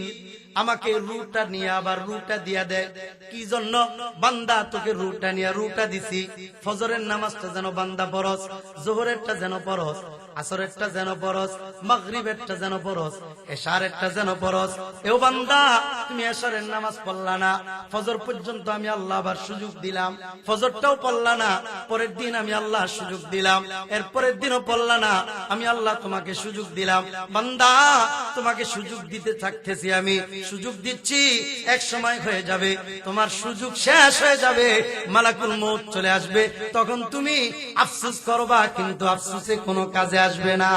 আমাকে রুটা নিয়ে আবার রুটা দিয়া দেয়, কি জন্য? বান্দা, তোকে রুটা নিয়ে রুটা দিছি, ফজরের নামাজটা যেন বান্দা পড়স, যোহরেরটা যেন পড়স, আসরেরটা যেন পড়স, মাগরিবেরটা যেন পড়স, এশারেরটা যেন পড়স। এও বান্দা, তুমি এশারের নামাজ পড়লা না, ফজর পর্যন্ত আমি আল্লাহ আবার সুযোগ দিলাম, ফজরটাও পড়লা না, পরের দিন আমি আল্লাহ সুযোগ দিলাম, এর পরের দিনও পড়লা না, আমি আল্লাহ তোমাকে সুযোগ দিলাম। বান্দা, তোমাকে সুযোগ দিতে থাকতেছি, আমি সুযোগ দিচ্ছি, এক সময় হয়ে যাবে তোমার সুযোগ শেষ হয়ে যাবে, মালাকুল মউত চলে আসবে, তখন তুমি আফসোস করবা, কিন্তু আফসোসে কোনো কাজে আসবে না।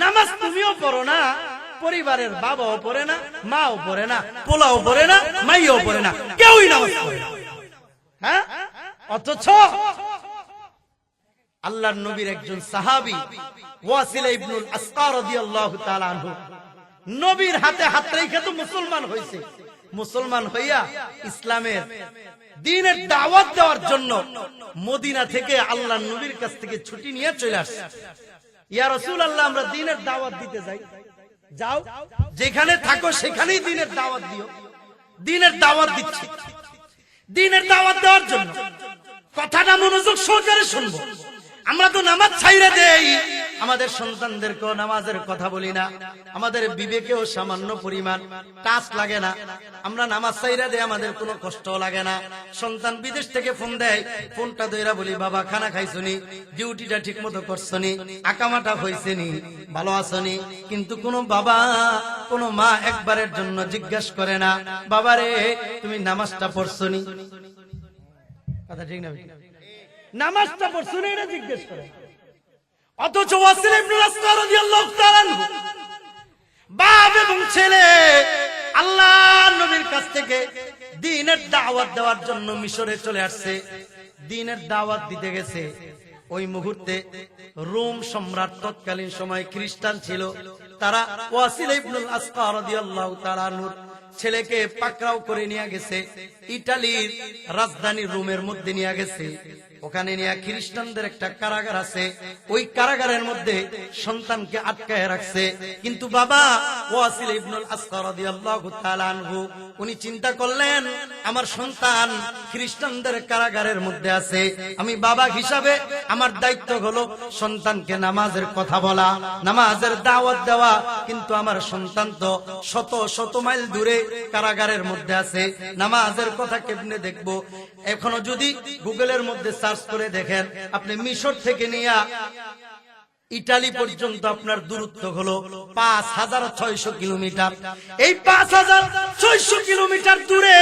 নামাজ তুমিও পড়ো না, পরিবারের বাবাও পড়ে না, মাও পড়ে না, পোলাও পড়ে না, মাইও পড়ে না, কেউই নামাজ পড়ে না। হ্যাঁ, অথচ আল্লাহর নবীর একজন সাহাবী ওয়াসিলা ইবনুল আসকা রাদিয়াল্লাহু তাআলা আনহু নবীর হাতে হাত রেখে তো মুসলমান হয়েছে। মুসলমান হইয়া ইসলামের দ্বীনের দাওয়াত দেওয়ার জন্য মদিনা থেকে আল্লাহর নবীর কাছ থেকে ছুটি নিয়ে চলে আসছে। ইয়া রাসূলুল্লাহ, আমরা দ্বীনের দাওয়াত দিতে যাই। যাও, যেখানে থাকো সেখানেই দ্বীনের দাওয়াত দিও। দ্বীনের দাওয়াত দিচ্ছি। দ্বীনের দাওয়াত দেওয়ার জন্য কথাটা মনোযোগ সহকারে শুনবো। আমরা তো নামাজ ছাইড়া দেই, আমাদের সন্তানদেরকেও নামাজের কথা বলি না, আমাদের বিবেকেও সামান্য পরিমাণ টাচ লাগে না, আমরা নামাজ ছাইড়া দেই, আমাদের কোনো কষ্ট লাগে না। সন্তান বিদেশ থেকে ফোন দেয়, ফোনটা ধইরা বলি, বাবা খানা খাইছনি, ডিউটিটা ঠিক মতো করছনি, আকামাটা হইছেনি, ভালো আছনি। কিন্তু কোনো বাবা, কোনো মা একবারের জন্য জিজ্ঞাসা করে না, বাবারে তুমি নামাজটা পড়ছনি? কথা ঠিক না? নামাজটা পড়ছনি এটা জিজ্ঞেস করে। অথচ ওয়াসিলা ইবনুল আসকা রাদিয়াল্লাহু তাআলা আনহু বাপ এবং ছেলে আল্লাহর নবীর কাছ থেকে দ্বীনের দাওয়াত দেওয়ার জন্য মিশরে চলে আসছে। দ্বীনের দাওয়াত দিতে গেছে। ওই মুহূর্তে রোম সম্রাট তৎকালীন সময় খ্রিস্টান ছিল। তারা ওয়াসিলা ইবনুল আসকা রাদিয়াল্লাহু তাআলা আনহুর ছেলেকে পাকড়াও করে নিয়ে গেছে, ইতালির রাজধানী রোমের মধ্যে নিয়ে গেছে। ওখানে নিয়ে খ্রিস্টানদের একটা কারাগার আছে, ওই কারাগারের মধ্যে সন্তানকে আটকায় রাখছে। কিন্তু বাবা ওয়াসিলা ইবনুল আসকা রাদিয়াল্লাহু তাআলা আনহু উনি চিন্তা করলেন, আমার সন্তান খ্রিস্টানদের কারাগারের মধ্যে আছে, আমি বাবা হিসাবে আমার দায়িত্ব হলো সন্তানকে নামাজের কথা বলা, নামাজের দাওয়াত দেওয়া। কিন্তু আমার সন্তান তো শত শত মাইল দূরে কারাগারের মধ্যে আছে, নামাজের কথা কেমনে দেখবো? এখনো যদি গুগলের মধ্যে সার্চ করে দেখেন, আপনি মিশর থেকে নিয়ে ইটালি পর্যন্ত আপনার দূরত্ব হলো 5600 কিলোমিটার। এই 5600 কিলোমিটার দূরে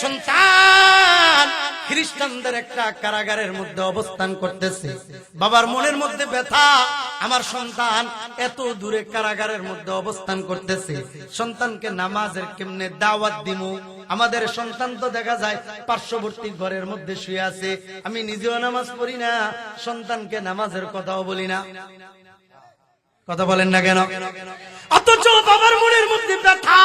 সন্তান খ্রিস্টানদের একটা কারাগারের মধ্যে অবস্থান করতেছে। বাবার মনের মধ্যে ব্যথা, আমার সন্তান এত দূরে কারাগারের মধ্যে অবস্থান করতেছে, সন্তানকে নামাজের কেমনে দাওয়াত দিমু? আমাদের সন্তান তো দেখা যায় পার্শ্ববর্তী ঘরের মধ্যে শুয়ে আছে, আমি নিজেও নামাজ পড়ি না, সন্তানকে নামাজের কথাও বলি না। কথা বলেন না কেন? অথচ বাবার মনের মধ্যে ব্যথা,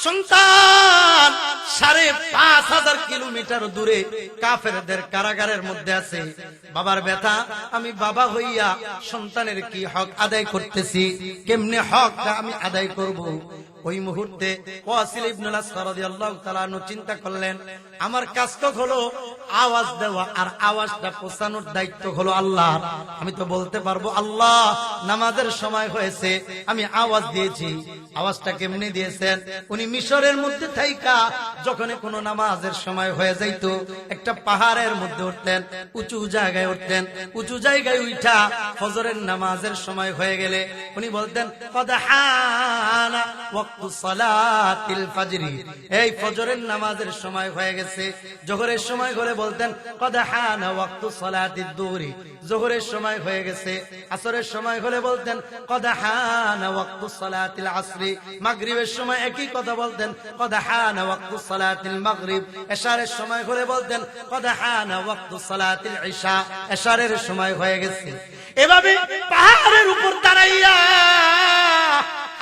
সন্তান 5500 কিলোমিটার দূরে কাফেরদের কারাগারের মধ্যে আছে। বাবার ব্যথা, আমি বাবা হইয়া সন্তানের কি হক আদায় করতেছি, কেমনে হকটা আমি আদায় করব? ওই মুহূর্তে ওয়াসিলা ইবনুল আসকা রাদিয়াল্লাহু তাআলা আনহু চিন্তা করলেন, আমার কাজ তো হলো আওয়াজ দেওয়া, আর আওয়াজটা পৌঁছানোর দায়িত্ব হলো আল্লাহর। আমি তো বলতে পারবো, আল্লাহ নামাজের সময় হয়েছে, আমি আওয়াজ দিয়েছি। আওয়াজটা কেমনে দিয়েছেন? উনি মিশরের মধ্যে থাইকা যখন কোনো নামাজের সময় হয়ে যাইতো, একটা পাহাড়ের মধ্যে উঠতেন, উঁচু জায়গায় উঠতেন, উঁচু জায়গায় উঠা ফজরের নামাজের সময় হয়ে গেলে উনি বলতেন, কদ হানা ওয়া ওয়াক্তু সালাতিল ফাজরি, এই ফজরের নামাজের সময় হয়ে গেছে। জোহরের সময় হলে বলতেন কদ হানা ওয়াক্তু সালাতিদ দুহরি, জোহরের সময় হয়ে গেছে। আসরের সময় হলে বলতেন কদ হানা ওয়াক্তু সালাতিল আসরি, মাগরিবের সময় একই কথা বলতেন কদ হানা ওয়াক্তু সালাতিল মাগরিব, এশারের সময় হলে বলতেন কদ হানা ওয়াক্তু সালাতিল ইশা, এশারের সময় হয়ে গেছে। এভাবে পাহাড়ের উপর দাঁড়াইয়া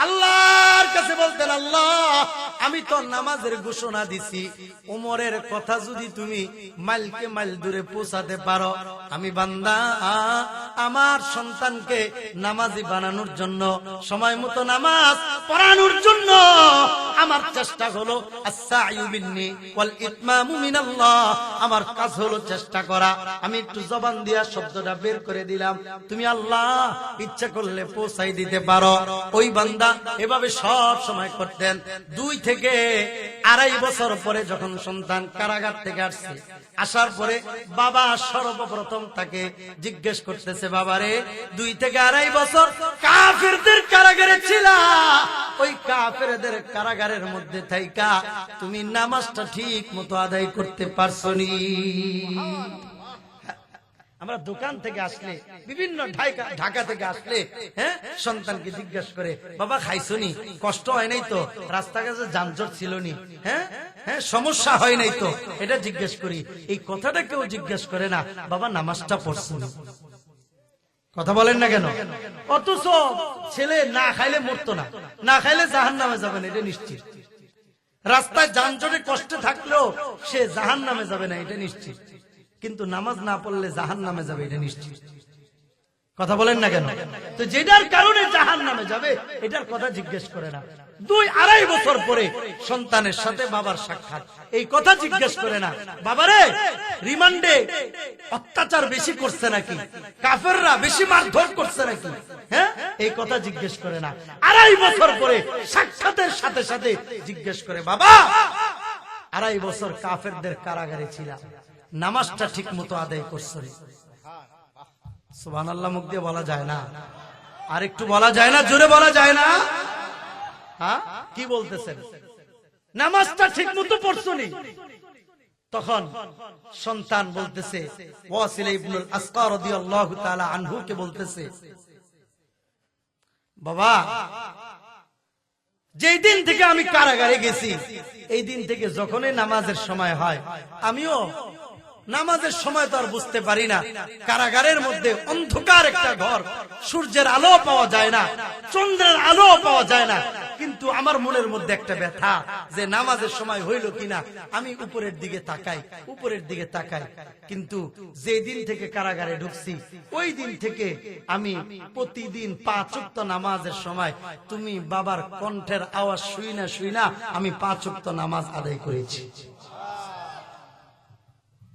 আল্লাহর কাছে বলতেন আল্লাহ আমি তো নামাজের ঘোষণা দিছি, ওমরের কথা যদি তুমি মাইলকে মাইল দূরে পৌঁছাতে পারো, আমি বান্দা আমার সন্তানকে নামাজি বানানোর জন্য, সময় মতো নামাজ পড়ানোর জন্য আমার চেষ্টা হলো আস-সা'য়ু মিন্নি ওয়াল ইতমামু মিনাল্লাহ, আমার কাজ হলো চেষ্টা করা। আমি একটু জবান দিয়া শব্দটা বের করে দিলাম, তুমি আল্লাহ ইচ্ছা করলে পৌঁছাই দিতে পারো। ওই বান্দা এভাবে সব সময় করতেন। 2 থেকে 2.5 বছর পরে যখন সন্তান কারাগার থেকে আসছে, আসার পরে বাবা সর্বপ্রথম তাকে জিজ্ঞেস করতেছে, বাবারে 2 থেকে 2.5 বছর কাফেরদের কারাগারে ছিলা, ওই কাফেরদের কারাগারের মধ্যে থাইকা তুমি নামাজটা ঠিক মতো আদায় করতে পারছনি? আমরা দোকান থেকে আসলে, বিভিন্ন ঢাকা থেকে আসলে হ্যাঁ সন্তানকে জিজ্ঞাসা করে, বাবা খাইছনি, কষ্ট হয় নাই তো, রাস্তাঘাটে যানজট ছিল নি, হ্যাঁ হ্যাঁ সমস্যা হয় নাই তো, এটা জিজ্ঞেস করি। এই কথাটা কেউ জিজ্ঞেস করে না বাবা নামাজটা পড়ছনি। কথা বলেন না কেন? অথচ ছেলে না খাইলে মরতো না, না খাইলে জাহান্নামে যাবে না এটা নিশ্চিত। রাস্তায় যানজটে কষ্টে থাকলেও সে জাহান্নামে যাবে না এটা নিশ্চিত, কিন্তু নামাজ না পড়লে জাহান্নামে যাবে এটা নিশ্চিত। কথা বলেন না কেন? তো যেটার কারণে জাহান্নামে যাবে এটার কথা জিজ্ঞেস করে না। 2-2.5 বছর পরে সন্তানের সাথে বাবার সাক্ষাৎ, এই কথা জিজ্ঞেস করে না, বাবারে রিমান্ডে অত্যাচার বেশি করছে নাকি, কাফেররা বেশি মারধর করছে নাকি, হ্যাঁ এই কথা জিজ্ঞেস করে না। 2.5 বছর পরে সাক্ষাতের সাথে সাথে জিজ্ঞেস করে, বাবা 2.5 বছর কাফেরদের কারাগারে ছিলাম, নামাজটা ঠিক মতো আদায় করছে? সুবহানাল্লাহ মুখ দিয়ে বলা যায় না? আর একটু বলা যায় না? জোরে বলা যায় না? হ্যাঁ কি বলতেছেন? নামাজটা ঠিক মতো পড়ছনি? তখন সন্তান বলতেছে, ওয়াসিলা ইবনুল আসকা রাদিয়াল্লাহু তাআলা আনহু কে বলতেছে, বাবা যেই দিন থেকে আমি কারাগারে গেছি, এই দিন থেকে যখনই নামাজের সময় হয় আমিও নামাজের সময় তো আর বুঝতে পারি না। কারাগারের মধ্যে অন্ধকার একটা ঘর, সূর্যের আলো পাওয়া যায় না, চন্দ্রের আলো পাওয়া যায় না, কিন্তু আমার মনের মধ্যে একটা ব্যথা যে নামাজের সময় হইল কিনা। আমি উপরের দিকে তাকাই, উপরের দিকে তাকাই, কিন্তু যেদিন থেকে কারাগারে ঢুকছি ওই দিন থেকে আমি প্রতিদিন 5 ওয়াক্ত নামাজের সময় তুমি বাবার কণ্ঠের আওয়াজ শুই না আমি 5 ওয়াক্ত নামাজ আদায় করেছি।